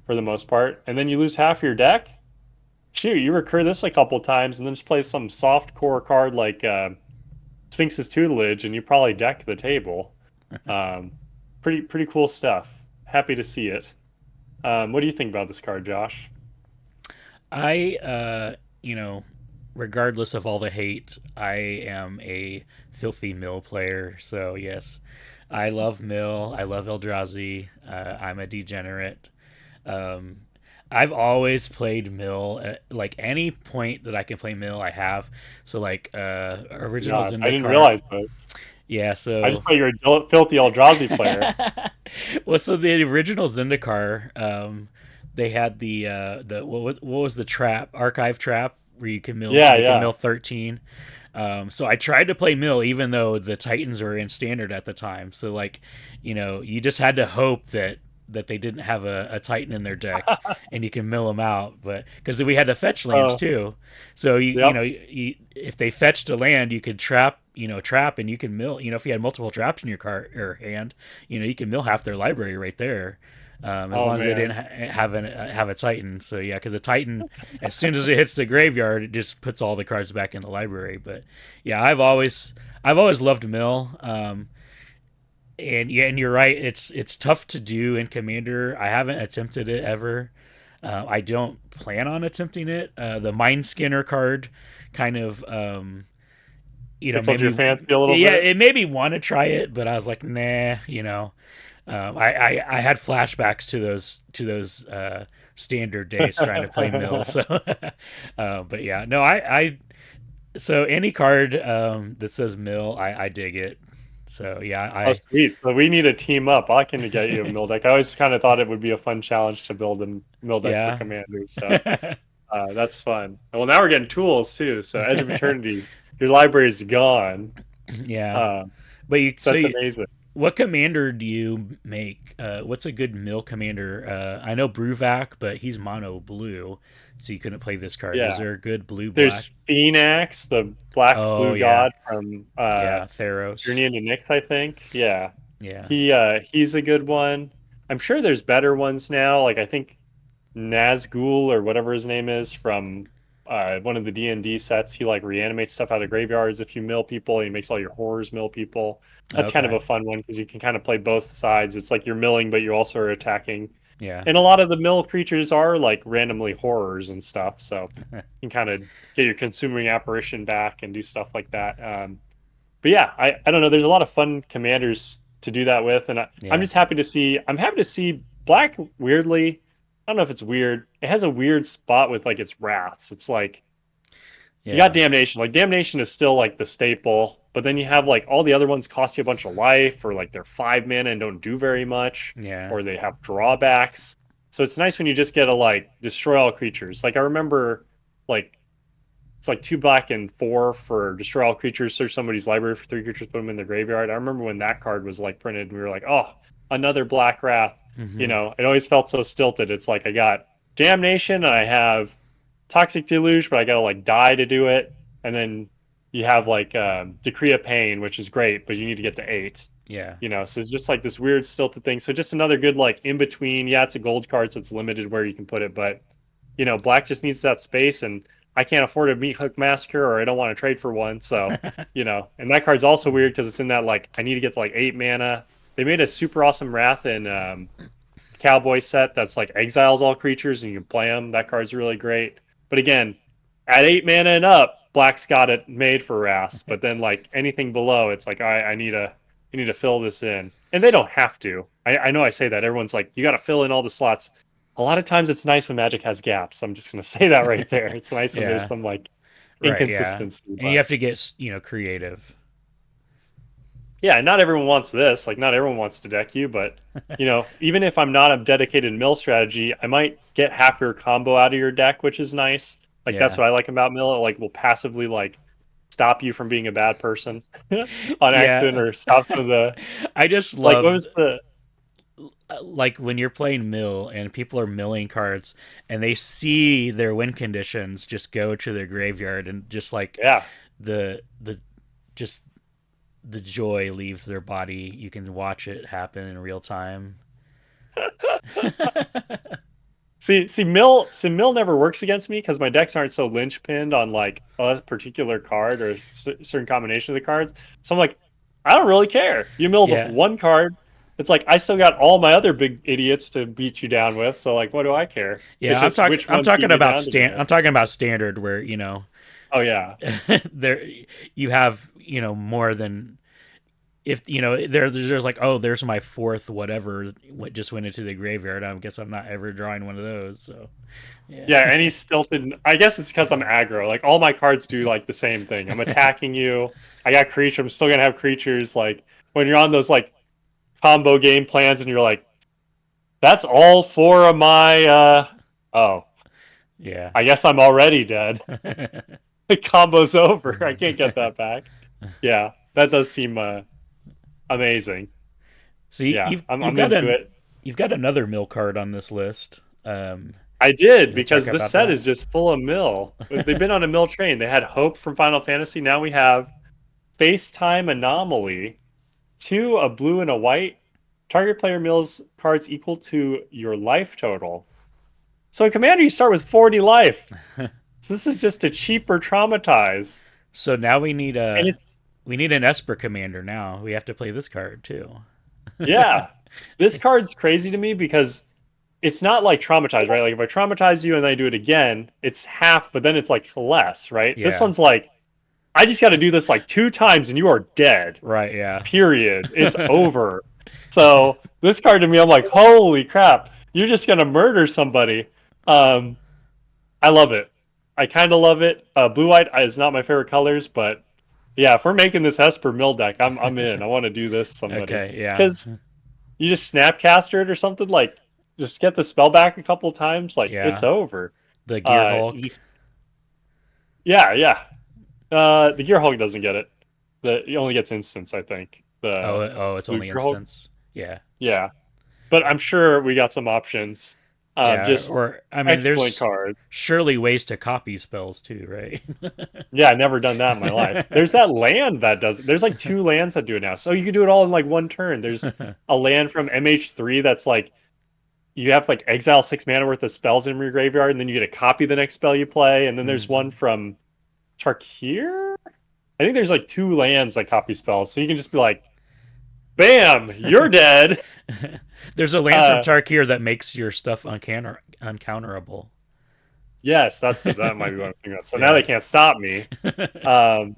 for the most part. And then you lose half your deck. Shoot, you recur this a couple times and then just play some soft core card like Sphinx's Tutelage, and you probably deck the table. Um, pretty cool stuff. Happy to see it. What do you think about this card, Josh? I, regardless of all the hate, I am a filthy mill player. So yes, I love mill. I love Eldrazi. I'm a degenerate. Um, I've always played mill at like any point that I can play mill. I have. So like original Yeah, I didn't Zendikar. realize this. Yeah. I just So thought you were a filthy Eldrazi player. well, so the original Zendikar, they had the what was the trap archive trap where Yeah, you can yeah. mill 13. So I tried to play mill even though the Titans were in standard at the time. So like, you just had to hope that they didn't have a Titan in their deck, and you can mill them out. But because we had the fetch lands uh, too, so yep. if they fetched a land, you could trap, and you can mill. If you had multiple traps in your card or hand, you can mill half their library right there. As Oh long as they man. didn't have a Titan. So yeah, because a Titan, as soon as it hits the graveyard, it just puts all the cards back in the library. But yeah, I've always loved mill. And yeah, and you're right. It's tough to do in Commander. I haven't attempted it ever. I don't plan on attempting it. The Mind Skinner card kind of Tickled made your me, fancy a little yeah, bit. it made me want to try it, but I was like, nah. I had flashbacks to those standard days trying to play mill. So, but yeah, no, I so any card that says mill, I dig it. So yeah, Oh, sweet. So we need to team up. I can get you a mill deck. I always kind of thought it would be a fun challenge to build a mill deck for yeah. Commander. So that's fun. Well, now we're getting tools too. So Edge of Eternities, your library is gone. Yeah, Uh, but that's amazing. what commander do you make? What's a good mill commander? I know Bruvac, but he's mono blue, so you couldn't play this card. Is Yeah. there a good blue black? There's Phoenix, the black Oh blue yeah, god from yeah, Theros. Journey into Nyx, I think. Yeah. Yeah, He's a good one. I'm sure there's better ones now. Like I think Nazgul or whatever his name is from one of the D&D sets. He like reanimates stuff out of graveyards if you mill people. He makes all your horrors mill people. That's kind of Okay. a fun one because you can kind of play both sides. It's like you're milling, but you also are attacking. Yeah. And a lot of the mill creatures are like randomly horrors and stuff. So you can kind of get your consuming apparition back and do stuff like that. But yeah, I don't know. There's a lot of fun commanders to do that with, and I'm Yeah. just happy to see. I'm happy to see Black. Weirdly, I don't know if it's weird. It has a weird spot with like its wraths. It's like you got Yeah. damnation. Like damnation is still like the staple, but then you have like all the other ones cost you a bunch of life, or like they're 5 mana and don't do very much, Yeah. or they have drawbacks. So it's nice when you just get to like destroy all creatures. Like I remember, like it's like 2 black and 4 for destroy all creatures, search somebody's library for 3 creatures, put them in their graveyard. I remember when that card was like printed, and we were like, oh, another Black Wrath. You Mm-hmm. know, it always felt so stilted. It's like I got Damnation and I have Toxic Deluge, but I gotta like die to do it. And then you have like Decree of Pain, which is great, but you need to get to 8. Yeah. You know, so it's just like this weird stilted thing. So just another good like in between. Yeah, it's a gold card, so it's limited where you can put it, but you know, Black just needs that space, and I can't afford a Meat Hook Massacre, or I don't want to trade for one. So, you know, and that card's also weird because it's in that like I need to get to like 8 mana. They made a super awesome Wrath in Cowboy set that's like exiles all creatures and you can play them. That card's really great. But again, at 8 mana and up, Black's got it made for Wraths. But then like anything below, it's like I need to fill this in, and they don't have to. I know I say that everyone's like you got to fill in all the slots. A lot of times it's nice when Magic has gaps. I'm just going to say that right there. It's nice when there's Yeah. some like Right. Yeah. inconsistency, And you but have to get creative. yeah, not everyone wants this. Like not everyone wants to deck you, but you know, even if I'm not a dedicated mill strategy, I might get half your combo out of your deck, which is nice. Like that's Yeah. what I like about mill. It like will passively like stop you from being a bad person on accident, Yeah. or stop some of the I just like what love was the like when you're playing mill and people are milling cards and they see their win conditions just go to their graveyard and just like yeah. the just the joy leaves their body. You can watch it happen in real time. Mill never works against me because my decks aren't so linchpinned on like a particular card or a certain combination of the cards. So I'm like, I don't really care. You milled Yeah. one card. It's like I still got all my other big idiots to beat you down with. So like, what do I care? It's Yeah, just which I'm ones beat talking me about down today. I'm talking about standard where, Oh yeah, there you have, more than if there's like, oh, there's my fourth whatever what just went into the graveyard. I guess I'm not ever drawing one of those. So yeah. yeah. Any stilted. I guess it's because I'm aggro. Like all my cards do like the same thing. I'm attacking you. I got creatures. I'm still gonna have creatures. Like when you're on those like combo game plans and you're like, that's all 4 of my oh, Yeah. I guess I'm already dead. The combo's over. I can't get that back. Yeah, that does seem amazing. So Yeah, you've I'm got into it. you've got another mill card on this list. I did You want to talk because this about set that? is just full of mill. They've been on a mill train. They had Hope from Final Fantasy. Now we have Space Time Anomaly, 2 a blue and a white. Target player mills cards equal to your life total. So in Commander, you start with 40 life. So this is just a cheaper traumatize. So now And it's we need an Esper commander now. We have to play this card too. yeah. This card's crazy to me because it's not like traumatize, right? Like if I traumatize you and then I do it again, it's half, but then it's like less, right? This Yeah. one's like I just got to do this like 2 times and you are dead. Right, yeah. Period. It's over. So this card to me, I'm like, holy crap! You're just gonna murder somebody. Um, I love it. I kind of love it. Blue white is not my favorite colors, but yeah, if we're making this Esper Mill deck, I'm in. I want to do this somebody Okay, yeah. because you just Snapcaster it or something like just get the spell back a couple times, like it's Yeah. over. The Gear You Hulk. just yeah, yeah. The Gear Hulk doesn't get it. He only gets instance, I think. Oh, The it's Blue only Gear Hulk. instance. Yeah. Yeah, but I'm sure we got some options. Yeah, Just or I mean excellent there's card. surely ways to copy spells too, right? Yeah, I've never done that in my life. There's that land that does it. There's like 2 lands that do it now. So you can do it all in like one turn. There's a land from MH3 that's like you have like exile 6 mana worth of spells in your graveyard, and then you get to copy the next spell you play. And then there's one Mm. from Tarkir. I think there's like 2 lands that copy spells, so you can just be like, "Bam, you're dead." There's a land from Uh, Tarkir that makes your stuff uncounterable. yes, that might be what I'm thinking of. So now they Yeah. can't stop me. Um,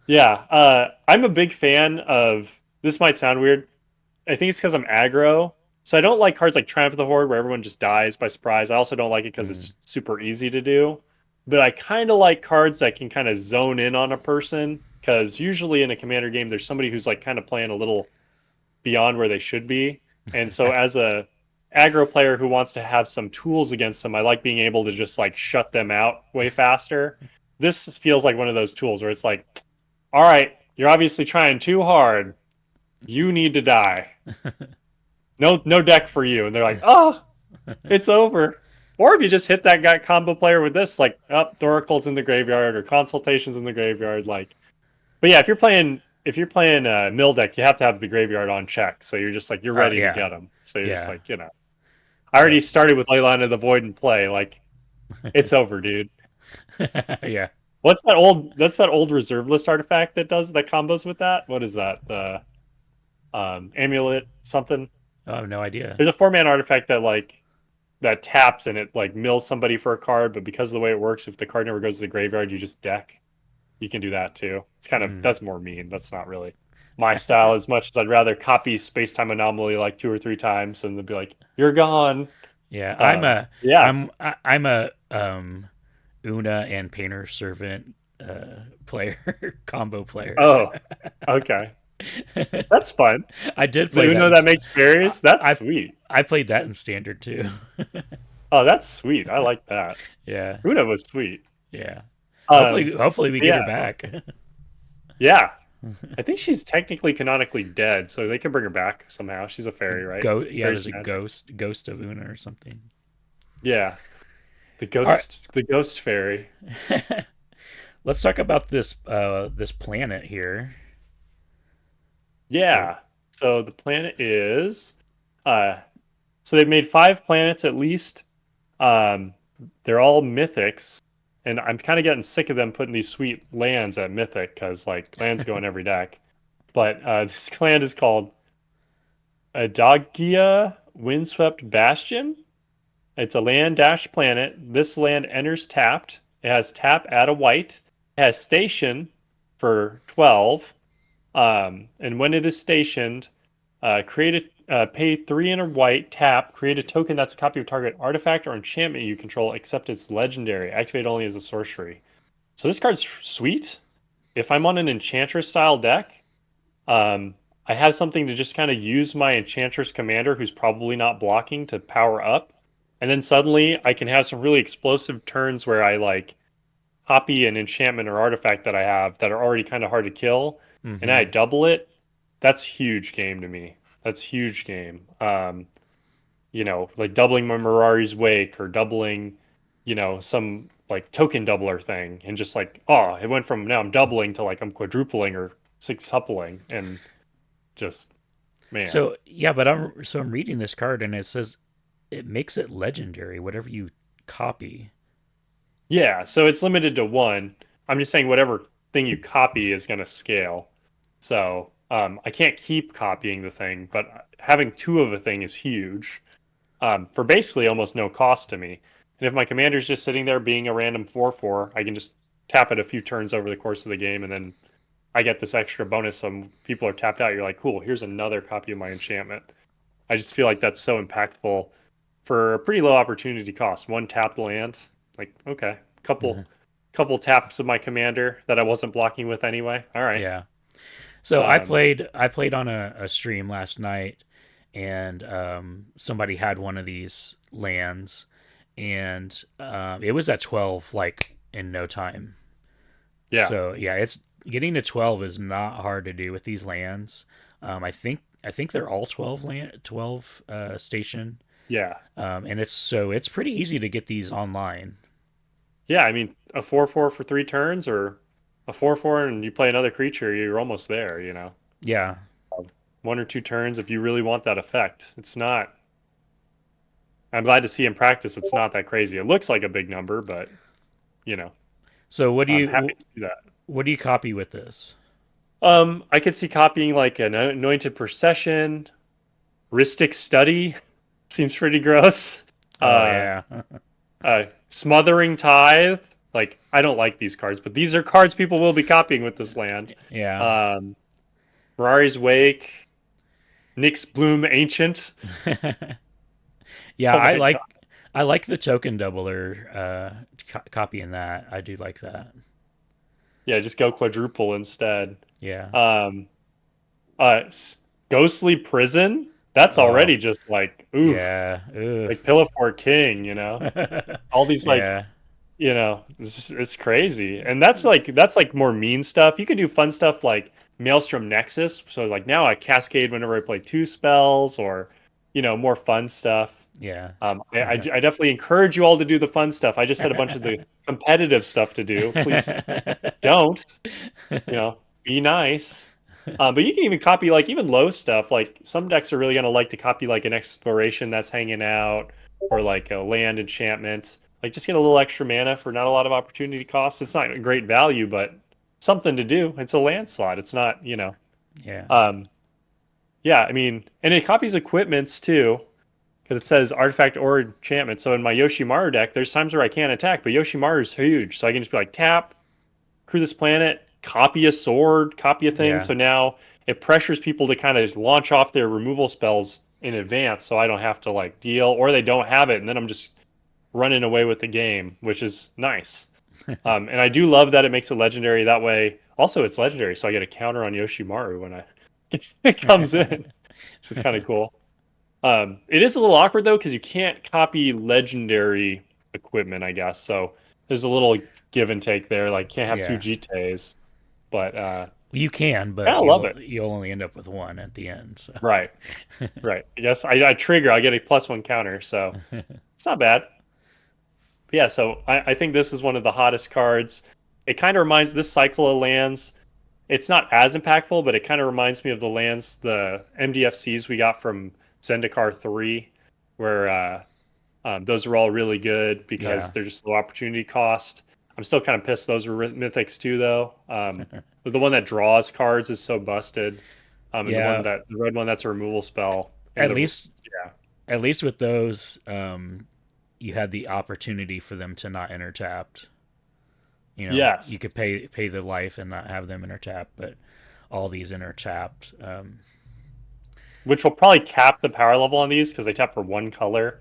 yeah, I'm a big fan of. This might sound weird. I think it's because I'm aggro. So I don't like cards like Triumph of the Horde where everyone just dies by surprise. I also don't like it because Mm. it's super easy to do. But I kind of like cards that can kind of zone in on a person because usually in a commander game, there's somebody who's like kind of playing a little beyond where they should be. And so as a aggro player who wants to have some tools against them, I like being able to just like shut them out way faster. This feels like one of those tools where it's like, all right, you're obviously trying too hard. You need to die. No deck for you. And they're like, oh, it's over. Or if you just hit that guy combo player with this, like, up, oh, Doracle's in the graveyard or Consultation's in the graveyard, like. But yeah, if you're playing a mill deck, you have to have the graveyard on check. So you're just like you're ready to Yeah. get them. So you're just Yeah. like, I already Yep. started with Leyline of the Void in play. Like it's over, dude. Yeah. That's that old reserve list artifact that combos with that? What is that? The amulet something? Oh, I have no idea. There's a 4 man artifact that taps and it like mills somebody for a card, but because of the way it works, if the card never goes to the graveyard, you just deck. You can do that too. It's kind of Mm. that's more mean. That's not really my style as much as I'd rather copy space time anomaly like 2 or 3 times and then be like, "You're gone." Yeah, Yeah. I'm a Una and Painter Servant player combo player. Oh, okay. That's fun. I did The play that. Uno that makes I, fairies. That's I sweet. I played that in standard too. Oh, that's sweet. I like that. Yeah, Uno was sweet. yeah. Um, Hopefully we get her yeah, back. yeah. I think she's technically canonically dead, so they can bring her back somehow. She's a fairy, right? Yeah, Fairies there's a can. ghost of Una or something. Yeah, the All ghost fairy. right. Let's talk about this planet here. The Yeah. So the planet is uh so they've made 5 planets at least. Um they're all mythics and I'm kind of getting sick of them putting these sweet lands at mythic cuz like lands go in every deck. But this land is called Adagia Windswept Bastion. It's a land dash planet. This land enters tapped. It has tap, add a white. It has station for 12. And when it is stationed, pay 3 and a white, tap, create a token that's a copy of target artifact or enchantment you control, except it's legendary. Activate only as a sorcery. So this card's sweet. If I'm on an Enchantress style deck, um, I have something to just kind of use my Enchantress commander who's probably not blocking to power up. And then suddenly I can have some really explosive turns where I like copy an enchantment or artifact that I have that are already kind of hard to kill, and I mm-hmm. double it. That's huge game to me. That's huge game. Like doubling my Mirari's Wake or doubling, some like token doubler thing, and just like, oh, it went from now I'm doubling to like I'm quadrupling or sextupling, and just man, So yeah, but I'm reading this card and it says it makes it legendary. Whatever you copy. yeah. So it's limited to one. I'm just saying whatever thing you copy is going to scale. So I can't keep copying the thing, but having 2 of a thing is huge for basically almost no cost to me. And if my commander's just sitting there being a random 4/4, I can just tap it a few turns over the course of the game, and then I get this extra bonus. Some people are tapped out. You're like, cool, here's another copy of my enchantment. I just feel like that's so impactful for a pretty low opportunity cost. One tapped land, like okay, couple taps of my commander that I wasn't blocking with anyway. All right. Yeah. So Um, I played on a stream last night, and somebody had one of these lands, and it was at 12 like in no time. yeah, So yeah, it's getting to 12 is not hard to do with these lands. I think they're all 12 station, yeah, and it's pretty easy to get these online. yeah. I mean, a 4/4 for 3 turns, or a 4/4, and you play another creature, you're almost there. Yeah. 1 or 2 turns if you really want that effect. It's not. I'm glad to see in practice it's not that crazy. It looks like a big number, but you know, So I'm happy to see that. what do you copy with this? I could see copying like an anointed procession, Ristic study seems pretty gross. Oh Uh, yeah. smothering tithe. Like I don't like these cards, but these are cards people will be copying with this land. Yeah. Um, Ferrari's Wake, Nyx Bloom Ancient. Yeah, Oh my god. I like the token doubler copying that. I do like that. Yeah, just go quadruple instead. Yeah. Um, uh, Ghostly Prison. That's Oh, already just like oof, yeah. Ugh. like Pillow Fort King. All these like Yeah. it's crazy, and that's like more mean stuff. You could do fun stuff like Maelstrom Nexus. So like now I cascade whenever I play two spells, or more fun stuff. Yeah. I definitely encourage you all to do the fun stuff. I just said a bunch of the competitive stuff to do. Please don't. Be nice. But you can even copy like even low stuff. Like some decks are really gonna like to copy like an exploration that's hanging out, or like a land enchantment. Like just get a little extra mana for not a lot of opportunity cost. It's not a great value, but something to do. It's a land slot. It's not. Yeah. Um, yeah, I mean, and it copies equipments too, because it says artifact or enchantment. So in my Yoshimaru deck, there's times where I can't attack, but Yoshimaru's huge, so I can just be like tap, crew this planet, copy a sword, copy a thing. Yeah. So now it pressures people to kind of launch off their removal spells in advance, so I don't have to like deal, or they don't have it, and then I'm just running away with the game, which is nice. And I do love that it makes it legendary that way. Also, it's legendary, so I get a counter on Yoshimaru when it comes in, which is kind of cool. It is a little awkward though because you can't copy legendary equipment, I guess. So there's a little give and take there. Like can't have two Yeah. GTAs, but You can, I but kind of love it. you'll only end up with one at the end. So. Right, right. I guess I trigger. I get a +1 counter, so it's not bad. But yeah, so I think this is one of the hottest cards. It kind of reminds this cycle of lands. It's not as impactful, but it kind of reminds me of the lands, the MDFCs we got from Zendikar 3, where those are all really good because Yeah. they're just low opportunity cost. I'm still kind of pissed those were mythics too, though. But the one that draws cards is so busted, and Yeah. the red one that's a removal spell, and At the least yeah, at least with those, you had the opportunity for them to not enter tapped. You yes, could pay the life and not have them enter tapped, but all these enter tapped. which will probably cap the power level on these because they tap for one color,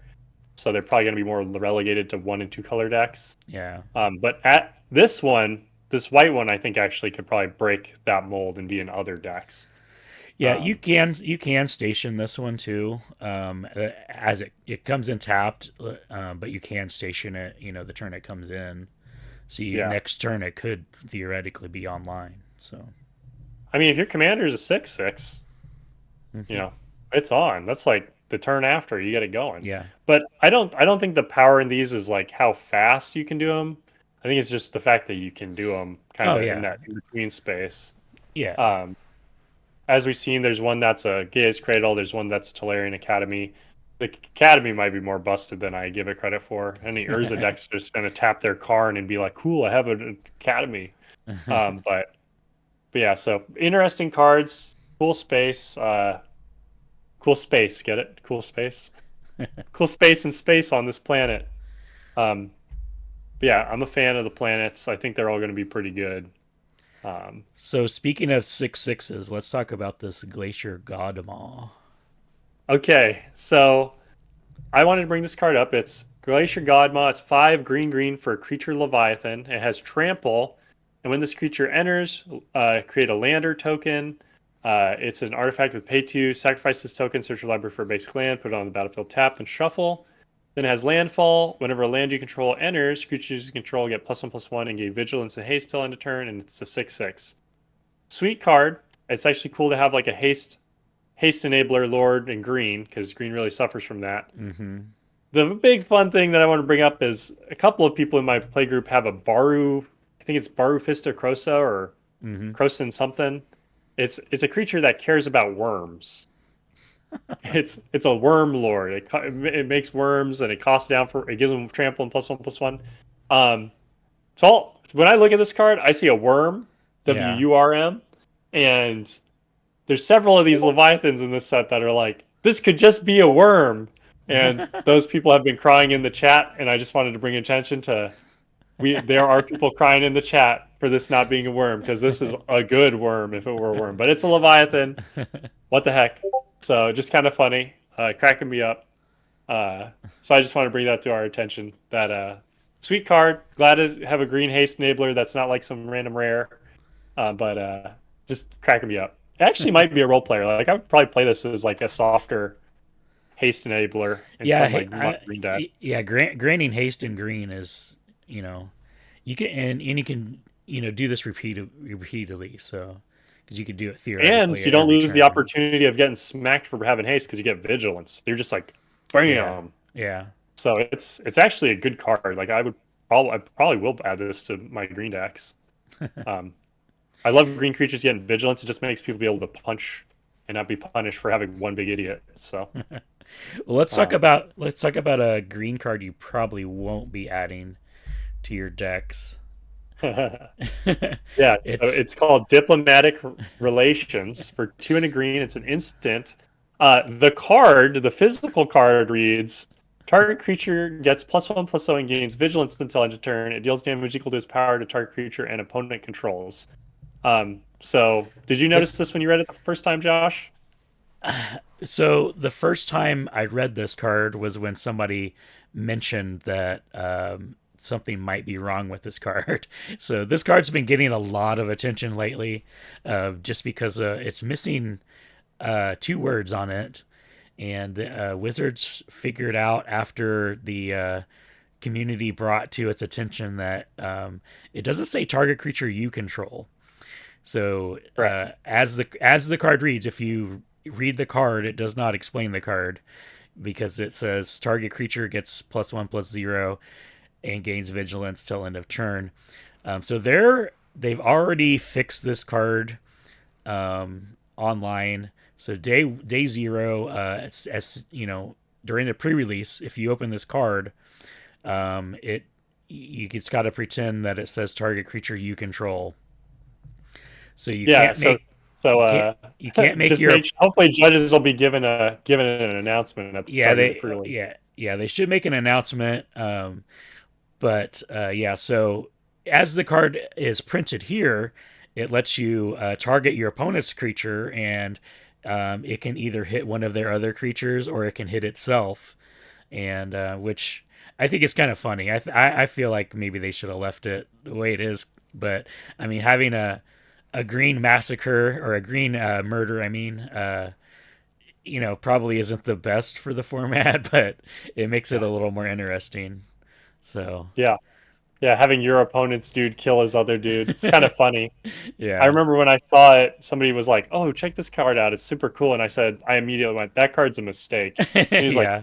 so they're probably going to be more relegated to 1 and 2 color decks. Yeah. But at this one, this white one, I think actually could probably break that mold and be in other decks. Yeah, Um, you can station this one too, as it comes in tapped, but you can station it. The turn it comes in, so yeah, next turn it could theoretically be online. So, I mean, if your commander is a 6/6, you hmm know, it's on. That's like the turn after you get it going. yeah, But I don't think the power in these is like how fast you can do them. I think it's just the fact that you can do them kind oh of in yeah, that in between space. yeah, Um, as we've seen, there's one that's a Gaia's Cradle. There's one that's Tolarian Academy. The Academy might be more busted than I give it credit for. Any Urza deck's just gonna tap their card and be like, "Cool, I have an Academy." But yeah, so interesting cards, cool space, cool space. Get it? Cool space, cool space and space on this planet. Um, but yeah, I'm a fan of the planets. I think they're all going to be pretty good. Um, So speaking of 6/6s, let's talk about this Glacier Godmaw. okay, so I wanted to bring this card up. It's Glacier Godmaw. It's 5 green for creature Leviathan. It has trample, and when this creature enters, create a lander token. It's an artifact with pay 2. Sacrifice this token, search your library for a basic land, put it on the battlefield, tap, and shuffle. Then it has landfall. Whenever a land you control enters, creatures you control get +1/+1 and gain vigilance and haste till end of turn, and it's a 6/6. Sweet card. It's actually cool to have like a haste enabler lord in green because green really suffers from that. Mm-hmm. The big fun thing that I want to bring up is a couple of people in my playgroup have a Baru. I think it's Baru Fista Crosa or Mm-hmm. Croson something. It's a creature that cares about worms. It's a worm lord. It makes worms and it costs down for it gives them trample and +1/+1. So when I look at this card, I see a worm, Yeah. WURM, and there's several of these Leviathans in this set that are like, this could just be a worm. And those people have been crying in the chat, and I just wanted to bring attention to there are people crying in the chat for this not being a worm, because this is a good worm if it were a worm. But it's a Leviathan. What the heck? So just kind of funny, cracking me up. So I just want to bring that to our attention. That sweet card. Glad to have a green haste enabler that's not like some random rare, but just cracking me up. It actually might be a role player. Like I would probably play this as like a softer haste enabler in Yeah, some like green deck. yeah. Granting haste in green is, you know, you can and you can do this repeatedly. So because you could do it And theoretically you at don't every lose the turn. opportunity of getting smacked for having haste because you get vigilance. You're just like, Yeah, bam. yeah. So it's actually a good card. Like I probably will add this to my green decks. Um, I love green creatures getting vigilance. It just makes people be able to punch and not be punished for having one big idiot. So Well, um, let's talk about a green card you probably won't be adding to your decks. yeah, so It's it's called Diplomatic Relations for 2 and a green. It's an instant. The physical card reads: target creature gets +1/+0 and gains vigilance until end of turn. It deals damage equal to its power to target creature and opponent controls. So did you notice this this when you read it the first time, Josh? so the first time I read this card was when somebody mentioned that something might be wrong with this card. So this card's been getting a lot of attention lately, just because it's missing two words on it, and Wizards figured out after the community brought to its attention that it doesn't say target creature you control. So Correct. as the card reads, if you read the card, it does not explain the card because it says target creature gets +1/+0 and gains vigilance till end of turn. So they've already fixed this card online. So day zero, as you know, during the pre-release, if you open this card, it it's got to pretend that it says target creature you control. So Yeah. So you can't you can't make just your make hopefully judges will be given an announcement at the yeah start of the they pre-release. they should make an announcement. But yeah, so as the card is printed here, it lets you target your opponent's creature, and it can either hit one of their other creatures or it can hit itself, and which I think is kind of funny. I feel like maybe they should have left it the way it is, but I mean having a green massacre or a green murder, I mean, probably isn't the best for the format, but it makes it a little more interesting. So Yeah. Yeah. Having your opponent's dude kill his other dude. It's kind of funny. I yeah. remember when I saw it, somebody was like, "Oh, check this card out. It's super cool." And I immediately went, "That card's a mistake." And he's like, Yeah.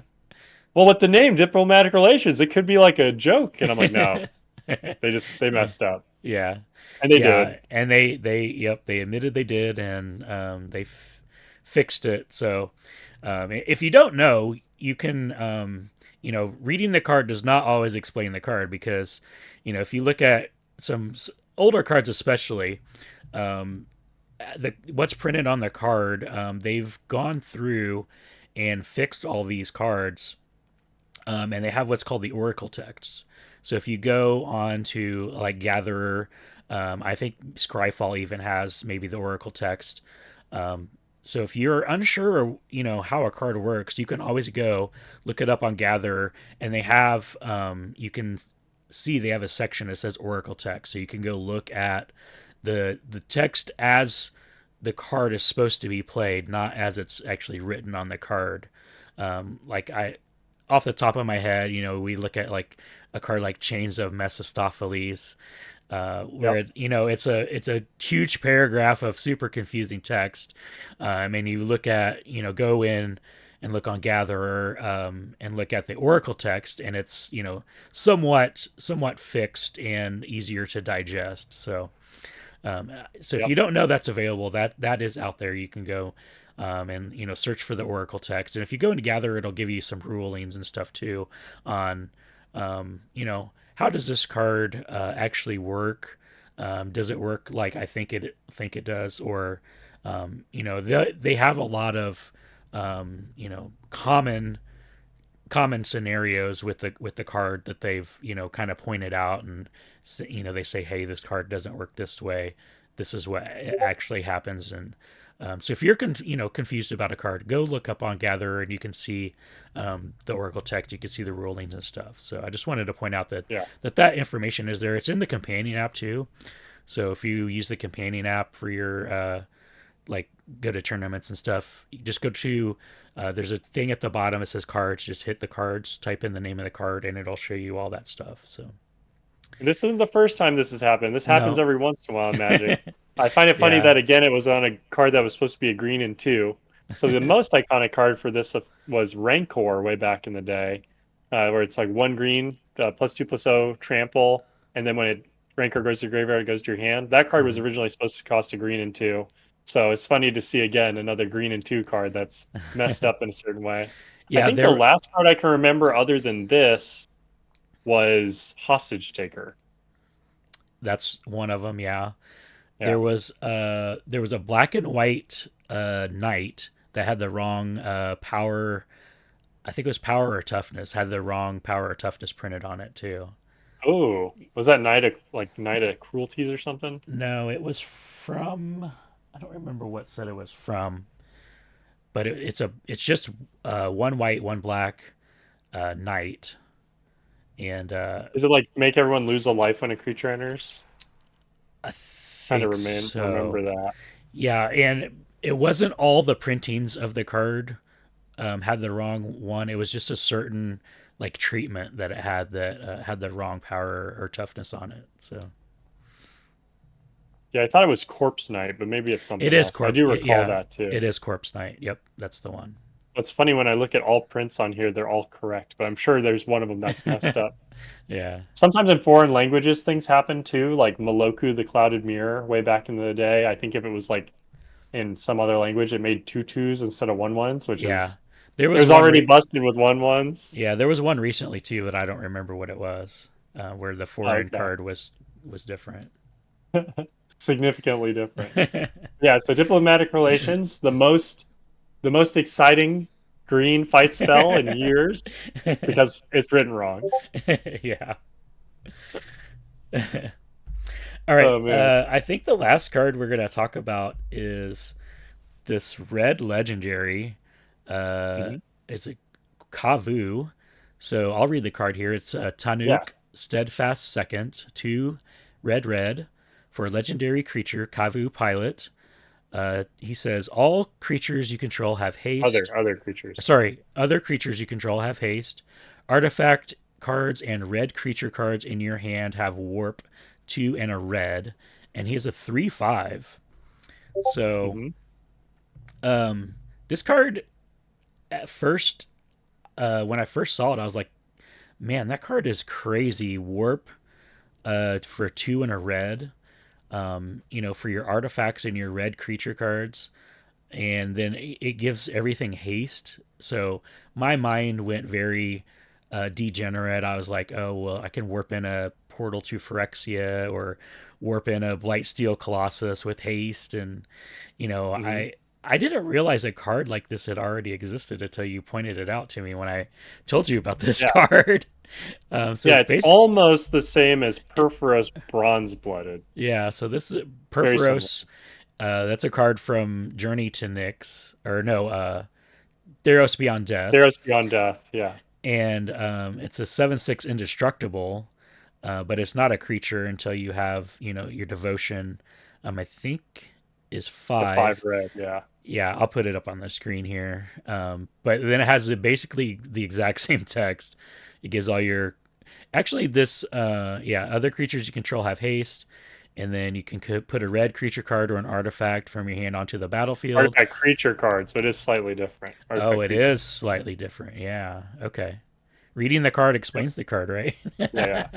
"Well, with the name Diplomatic Relations, it could be like a joke." And I'm like, "No, they messed up." Yeah. And they Yeah. did. And they admitted they did, and fixed it. So if you don't know, you can, reading the card does not always explain the card because, if you look at some older cards, especially, um, what's printed on the card, they've gone through and fixed all these cards, and they have what's called the Oracle texts. So if you go on to like Gatherer, I think Scryfall even has maybe the Oracle text. Um, so if you're unsure, how a card works, you can always go look it up on Gatherer, and they have you can see they have a section that says Oracle text, so you can go look at the text as the card is supposed to be played, not as it's actually written on the card. Like I, off the top of my head, we look at like a card like Chains of Mephistopheles, where Yep. it's a huge paragraph of super confusing text. And you look at go in and look on Gatherer, and look at the Oracle text, and it's somewhat fixed and easier to digest. So So if Yep. you don't know that's available, that is out there. You can go and search for the Oracle text, and if you go into Gather, it'll give you some rulings and stuff too on how does this card actually work. Does it work like I think it does, or they have a lot of common scenarios with the card that they've kind of pointed out, and they say, hey, this card doesn't work this way, this is what actually happens. And so if you're confused about a card, go look up on Gatherer, and you can see the Oracle text, you can see the rulings and stuff. So I just wanted to point out that Yeah. that information is there. It's in the companion app too. So if you use the companion app for your like go to tournaments and stuff, you just go to there's a thing at the bottom that says cards. Just hit the cards, type in the name of the card, and it'll show you all that stuff. So This isn't the first time this has happened. This happens no. every once in a while in Magic. I find it funny Yeah. that again it was on a card that was supposed to be a green and two. So the most iconic card for this was Rancor way back in the day, where it's like one green, +2/+0 trample, and then when Rancor goes to your graveyard, it goes to your hand. That card was Mhm. originally supposed to cost a green and two. So it's funny to see again another green and two card that's messed up in a certain way. I Yeah, think the there. last card I can remember other than this was Hostage Taker. That's one of them. Yeah, Yeah. there was a black and white knight that had the wrong power. I think it was power or toughness. Had the wrong power or toughness printed on it too. Oh, was that Night of Cruelties or something? No, it was from. I don't remember what set it was from, but it's just one white, one black knight, and Is it like make everyone lose a life when a creature enters? I Kind of think so. remember that. Yeah, and it wasn't all the printings of the card had the wrong one. It was just a certain like treatment that it had that had the wrong power or toughness on it. So Yeah, I thought it was Corpse Knight, but maybe it's it something is else. I do recall yeah, that too. it is Corpse Knight. Yep, that's the one. What's funny when I look at all prints on here, they're all correct, but I'm sure there's one of them that's messed up. Yeah. Sometimes in foreign languages things happen too, like Maloku the Clouded Mirror way back in the day. I think if it was like in some other language, it made two twos instead of one ones, which Yeah. is There it was was one already busted with one ones. yeah, there was one recently too, but I don't remember what it was. Where the Oh, foreign okay. card was different. Significantly different. Yeah, so diplomatic relations, the most exciting green fight spell in years because it's written wrong. Yeah. All right. Oh man. I think the last card we're gonna talk about is this red legendary. Uh, Hmm. it's a Kavu. So I'll read the card here. It's Yeah. Tanuk Steadfast Second, two red red for a legendary creature, Kavu Pilot. He says all creatures you control have haste. Other creatures. Sorry, other creatures you control have haste. Artifact cards and red creature cards in your hand have warp two and a red, and he has a 3/5. So Hmm. this card at first, when I first saw it, I was like, man, that card is crazy. Warp for two and a red. For your artifacts and your red creature cards, and then it gives everything haste. So my mind went very degenerate. I was like, oh well, I can warp in a portal to Phyrexia or warp in a Blightsteel Colossus with haste, and you know Hmm. I didn't realize a card like this had already existed until you pointed it out to me when I told you about this Yeah. card. So Yeah, it's it's based, almost the same as Perforos Bronze Blooded. yeah. So this is Very similar. Perforos. That's a card from Journey to Nyx, or no, Theros Beyond Death, Theros Beyond Death. Yeah. and it's a 7/6 indestructible, but it's not a creature until you have your devotion. I think is The five 5. red. Yeah. Yeah, I'll put it up on the screen here. But then it has basically the exact same text. It gives all your actually this yeah, other creatures you control have haste, and then you can put a red creature card or an artifact from your hand onto the battlefield. Artifact creature cards, but it's slightly different. Oh, Artifact it creature. is slightly different. Yeah. Okay. Reading the card Yep. explains the card, right? Yeah,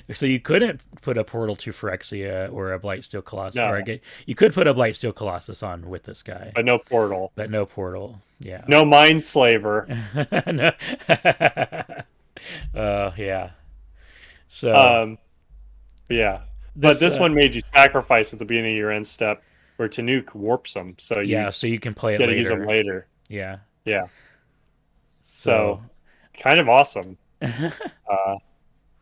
yeah. So you couldn't put a portal to Phyrexia or a Blightsteel Colossus, or No, you could put a Blightsteel Colossus on with this guy, but no portal. but no portal. Yeah. No mind slaver. No. Yeah. So Um, but yeah. But this, this one made you sacrifice at the beginning of your end step where Tanuk warps them, so you yeah. So you can play it got to use them later. later. Yeah. Yeah. So. So kind of awesome. Uh,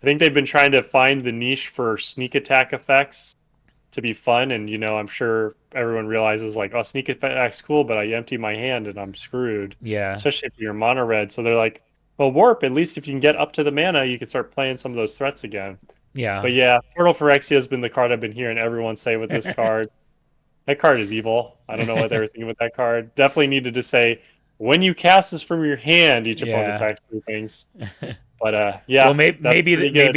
I think they've been trying to find the niche for sneak attack effects to be fun, and I'm sure everyone realizes like, oh, sneak attack's cool, but I empty my hand and I'm screwed, Yeah. especially if you're mono red. So they're like, well, warp. At least if you can get up to the mana, you can start playing some of those threats again. Yeah. But yeah, Portal Phyrexia has been the card I've been hearing everyone say with this card. That card is evil. I don't know what they were thinking with that card. Definitely needed to say when you cast this from your hand, each opponent's Yeah. acts 3 things. But Well, yeah, that's pretty good.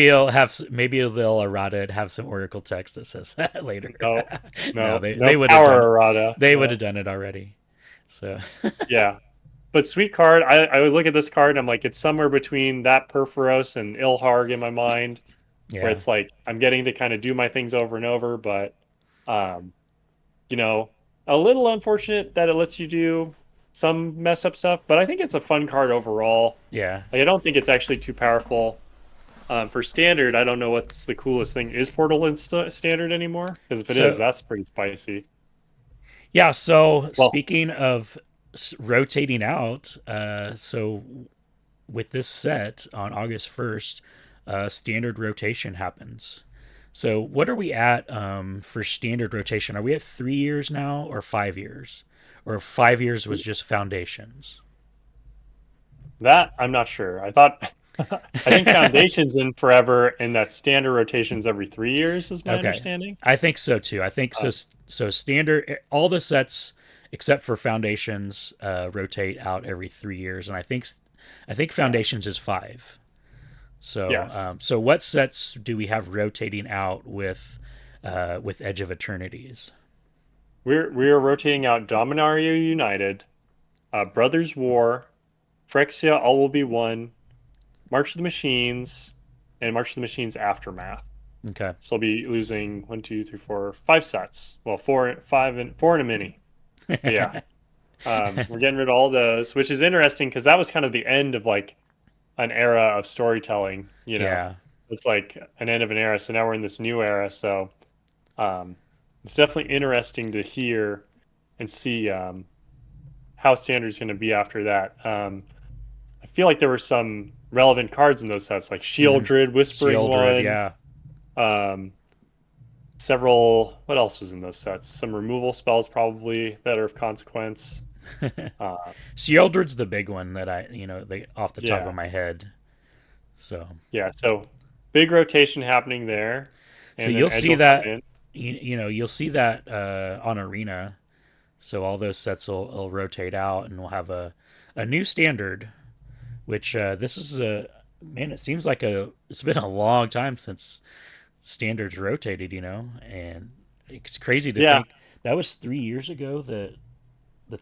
maybe they'll errata it, have some Oracle text that says that later. No, No, no, they no would have power done it. errata. They would Yeah, have done it already. So yeah. But sweet card. I would look at this card and I'm like, it's somewhere between that Perforos and Ilharg in my mind, where yeah. it's like I'm getting to kind of do my things over and over, but um, you know, a little unfortunate that it lets you do some mess up stuff. But I think it's a fun card overall. Yeah. Like, I don't think it's actually too powerful. For standard, I don't know what's the coolest thing. Is Portal in standard anymore? Because if it is, So that's pretty spicy. yeah. So Well, speaking of rotating out, so with this set on August 1st, standard rotation happens. So what are we at for standard rotation? Are we at 3 years now or 5 years? Or 5 years was just foundations? that I'm not sure. I thought I think Foundation's in forever, and that standard rotations every 3 years is my Okay, understanding. I think so too. I think so. Um, So standard, all the sets except for foundations rotate out every 3 years, and I think yeah. foundations is 5. So Yes. so what sets do we have rotating out with Edge of Eternities? We're rotating out Dominaria United, Brothers War, Phyrexia All Will Be One, March of the Machines, and March of the Machines Aftermath. Okay. So I'll be losing one, two, three, four, 5 sets. Well, four, five, and four and a mini. But yeah, we're getting rid of all those, which is interesting because that was kind of the end of like an era of storytelling. Yeah. It's like an end of an era. So now we're in this new era. So um, it's definitely interesting to hear and see how Standard's going to be after that. I feel like there were some relevant cards in those sets, like Mm-hmm. Shieldred, Whispering Shieldred, One, yeah. um, several. What else was in those sets? Some removal spells probably that are of consequence. Uh, Shieldred's the big one that off the top yeah, of my head. So yeah. So big rotation happening there, so and then you'll Edge see will come that in. you'll see that on Arena. So all those sets will rotate out, and we'll have a new standard. Which this is a man. It seems like it's been a long time since standards rotated. And it's crazy to Yeah. think that was 3 years ago that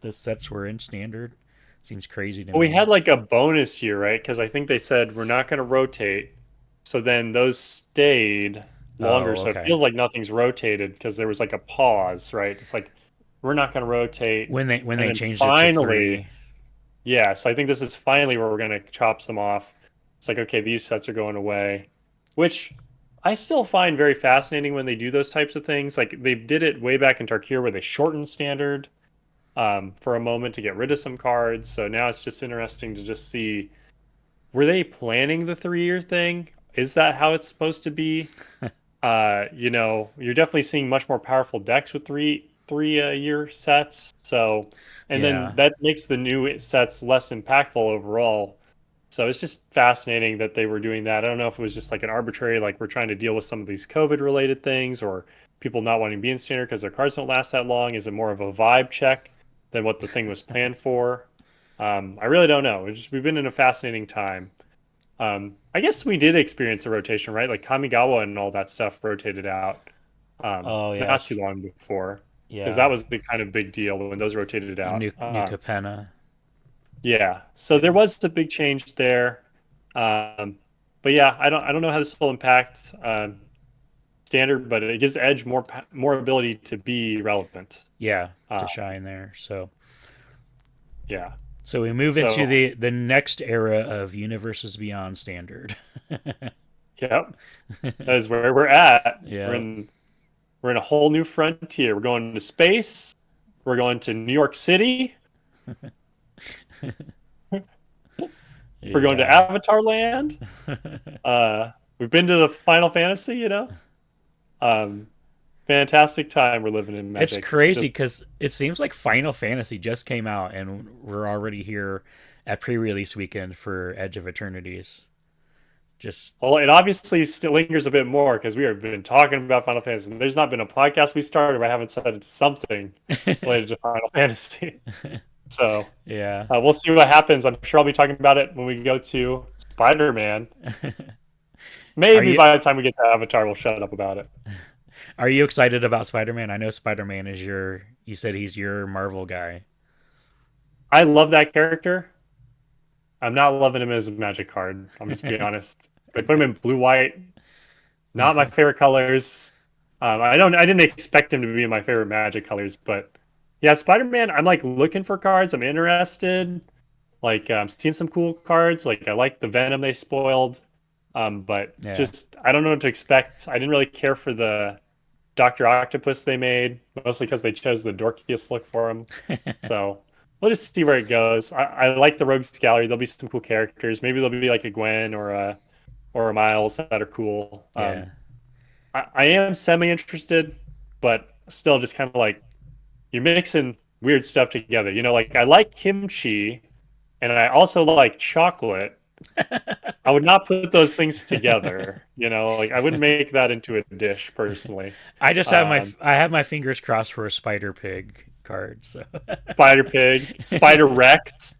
those sets were in standard. Seems crazy to Well, we me. had like a bonus year, right? Because I think they said we're not going to rotate. So then those stayed longer. Oh, So it okay. feels like nothing's rotated because there was like a pause, right? It's like we're not going to rotate. When And they then changed it to finally, 3. yeah. So I think this is finally where we're going to chop some off. It's like, okay, these sets are going away, which I still find very fascinating when they do those types of things. Like they did it way back in Tarkir where they shortened standard for a moment to get rid of some cards. So now it's just interesting to just see, were they planning the 3 year thing? Is that how it's supposed to be? You're definitely seeing much more powerful decks with three year sets. So, and then Yeah. that makes the new sets less impactful overall. So it's just fascinating that they were doing that. I don't know if it was just like an arbitrary, like we're trying to deal with some of these COVID related things, or people not wanting to be in standard because their cards don't last that long. Is it more of a vibe check than what the thing was planned for? I really don't know. We've been in a fascinating time. I guess we did experience a rotation, right? Like Kamigawa and all that stuff rotated out Oh yeah. not too long before, because that Yeah. was the kind of big deal when those rotated And out. New Capenna. Yeah, so there Yeah. was the big change there. Um, but yeah, I don't know how this will impact standard, but it gives Edge more ability to be relevant. Yeah, Uh, to shine there. So yeah. so we move into So the next era of Universes Beyond standard. yep, that is where we're at. We're Yeah. in we're in a whole new frontier. We're going to space. We're going to New York City. We're going to Yeah. Avatar Land. We've been to the Final Fantasy. Um, fantastic time we're living in It's Magic. It's crazy just because it seems like Final Fantasy just came out and we're already here at pre-release weekend for Edge of Eternities. Just well, it obviously still lingers a bit more because we have been talking about Final Fantasy. And there's not been a podcast we started where I haven't said something related to Final Fantasy. So yeah. we'll see what happens. I'm sure I'll be talking about it when we go to Spider-Man. Are Maybe you by the time we get to Avatar, we'll shut up about it. are you excited about Spider-Man? I know Spider-Man is your you said he's your Marvel guy. I love that character. I'm not loving him as a Magic card. I'm just being honest. They put him in blue white. Not my favorite colors. I didn't expect him to be my favorite Magic colors, but yeah, Spider-Man. I'm like looking for cards. I'm interested. Like I'm seeing some cool cards. Like I like the Venom they spoiled, but Yeah. just I don't know what to expect. I didn't really care for the Doctor Octopus they made, mostly because they chose the dorkiest look for him. So we'll just see where it goes. I like the Rogues Gallery. There'll be some cool characters. Maybe there'll be like a Gwen or a Miles that are cool. Yeah. I am semi interested, but still just kind of like you're mixing weird stuff together. Like I like kimchi and I also like chocolate. I would not put those things together. Like I wouldn't make that into a dish personally. Um, I have my fingers crossed for a Spider Pig card. So Spider Pig, Spider Rex,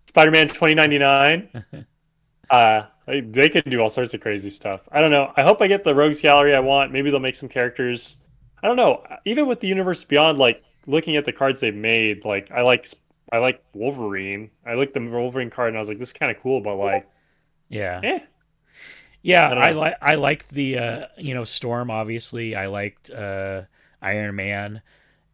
Spider Man 2099. They could do all sorts of crazy stuff. I don't know. I hope I get the Rogues Gallery I want. Maybe they'll make some characters. I don't know. Even with the Universe Beyond, like looking at the cards they've made, like I like Wolverine. I looked at the Wolverine card and I was like, this is kind of cool, but like, yeah. eh, Yeah, I don't know. I liked the Storm obviously. I liked Iron Man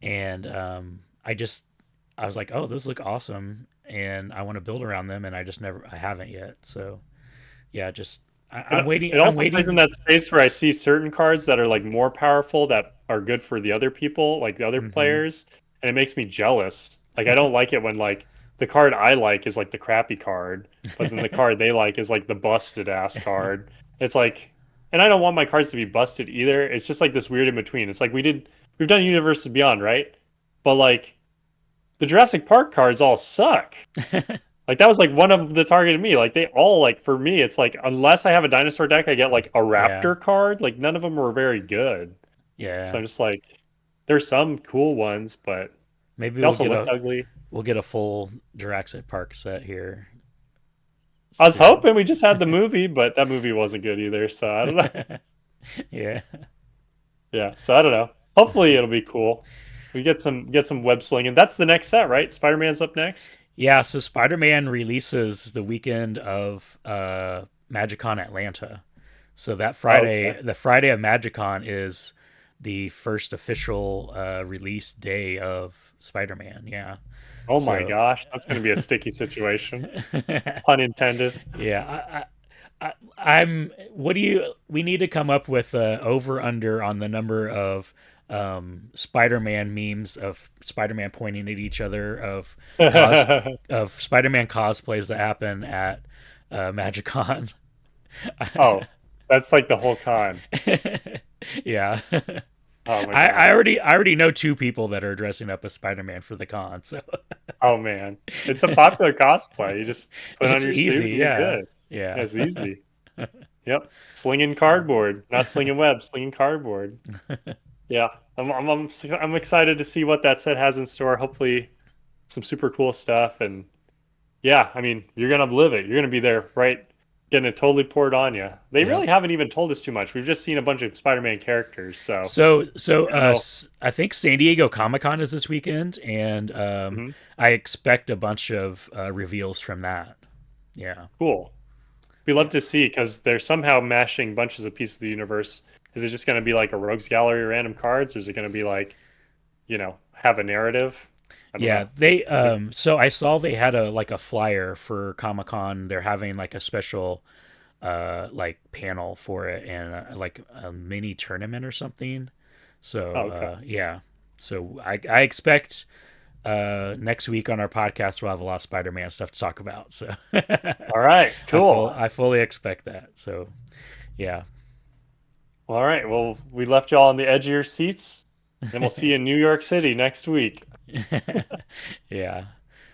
and I was like, "Oh, those look awesome." And I want to build around them and I haven't yet. So, yeah, just It, it I'm also plays in waiting. that space where I see certain cards that are like more powerful that are good for the other people, like the other Mhm. players, and it makes me jealous. Like I don't like it when like the card I like is like the crappy card, but then the card they like is like the busted ass card. It's like, and I don't want my cards to be busted either. It's just like this weird in between. It's like we've done Universes Beyond, right? But like the Jurassic Park cards all suck. Like that was like one of the targeted me. Like they all like for me, it's like unless I have a dinosaur deck, I get like a Yeah. raptor card. Like none of them were very good. So Yeah. I'm just like, there's some cool ones, but Maybe they also looked ugly. we'll get a full Jurassic Park set here I was soon. hoping we just had the movie, but that movie wasn't good either. So I don't know. Yeah. Yeah, so I don't know. Hopefully it'll be cool. We get some web slinging. That's the next set, right? Spider-Man's up next. Yeah, so Spider-Man releases the weekend of MagicCon Atlanta. So that Oh, okay. Friday, the Friday of MagicCon is the first official release day of Spider-Man. Yeah. Oh my So gosh, that's going to be a sticky situation. Pun intended. yeah, I'm. What do you? We need to come up with a over under on the number of Spider-Man memes of Spider-Man pointing at each other cos of Spider-Man cosplays that happen at MagicCon. Oh, that's like the whole con. Yeah. Oh my gosh. I already know two people that are dressing up as Spider-Man for the con, so Oh man. It's a popular cosplay. You just put on it's your easy. suit and you're Yeah. good. Yeah, Yeah. it's easy. Yep. Slinging So, cardboard, not slinging web, slinging cardboard. Yeah. I'm excited to see what that set has in store. Hopefully some super cool stuff and yeah, I mean, you're gonna live it. You're gonna be there, right? Getting it totally poured on you. They yep. really haven't even told us too much. We've just seen a bunch of Spider-Man characters, so So I don't know. I think San Diego Comic Con is this weekend, and Mhm. I expect a bunch of reveals from that. Yeah. Cool. We love Yeah. to see because they're somehow mashing bunches of pieces of the universe. Is it just going to be like a rogues gallery random cards, or is it going to be like, have a narrative? I don't Yeah, know. they so I saw they had a like a flyer for Comic-Con. They're having like a special like panel for it and like a mini tournament or something. So Oh, okay. yeah. So I expect next week on our podcast we'll have a lot of Spider-Man stuff to talk about. So All right. Cool. I fully expect that. So yeah. All right. Well, we left you all on the edge of your seats, and we'll see you in New York City next week. Yeah.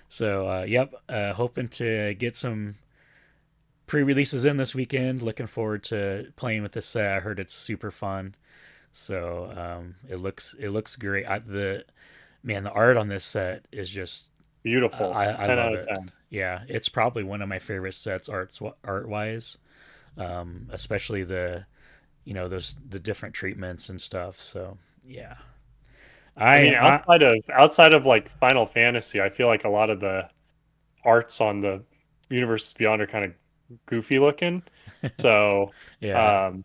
So yep, hoping to get some pre-releases in this weekend. Looking forward to playing with this set. I heard it's super fun. So it looks great. The art on this set is just Beautiful. I 10 love out of it. 10. Yeah, it's probably one of my favorite sets art wise, especially the those the different treatments and stuff. So yeah, I mean, I outside of like Final Fantasy, I feel like a lot of the arts on the Universes Beyond are kind of goofy looking. So, yeah um,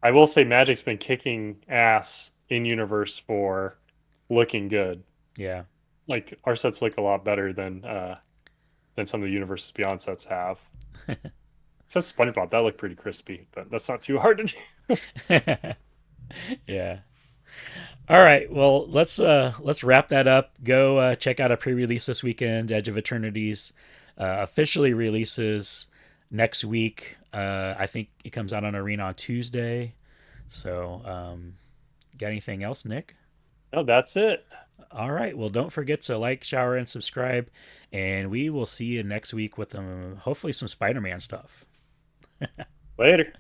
I will say Magic's been kicking ass in universe for looking good. yeah Like our sets look a lot better than some of the Universes Beyond sets have. Except SpongeBob, that looked pretty crispy, but that's not too hard to do. yeah. All right, well let's wrap that up. Go check out a pre-release this weekend. Edge of Eternities officially releases next week. I think it comes out on Arena on Tuesday. So, got anything else, Nick? No, that's it. All right. Well, don't forget to like, shower, and subscribe. And we will see you next week with hopefully some Spider Man stuff. Later.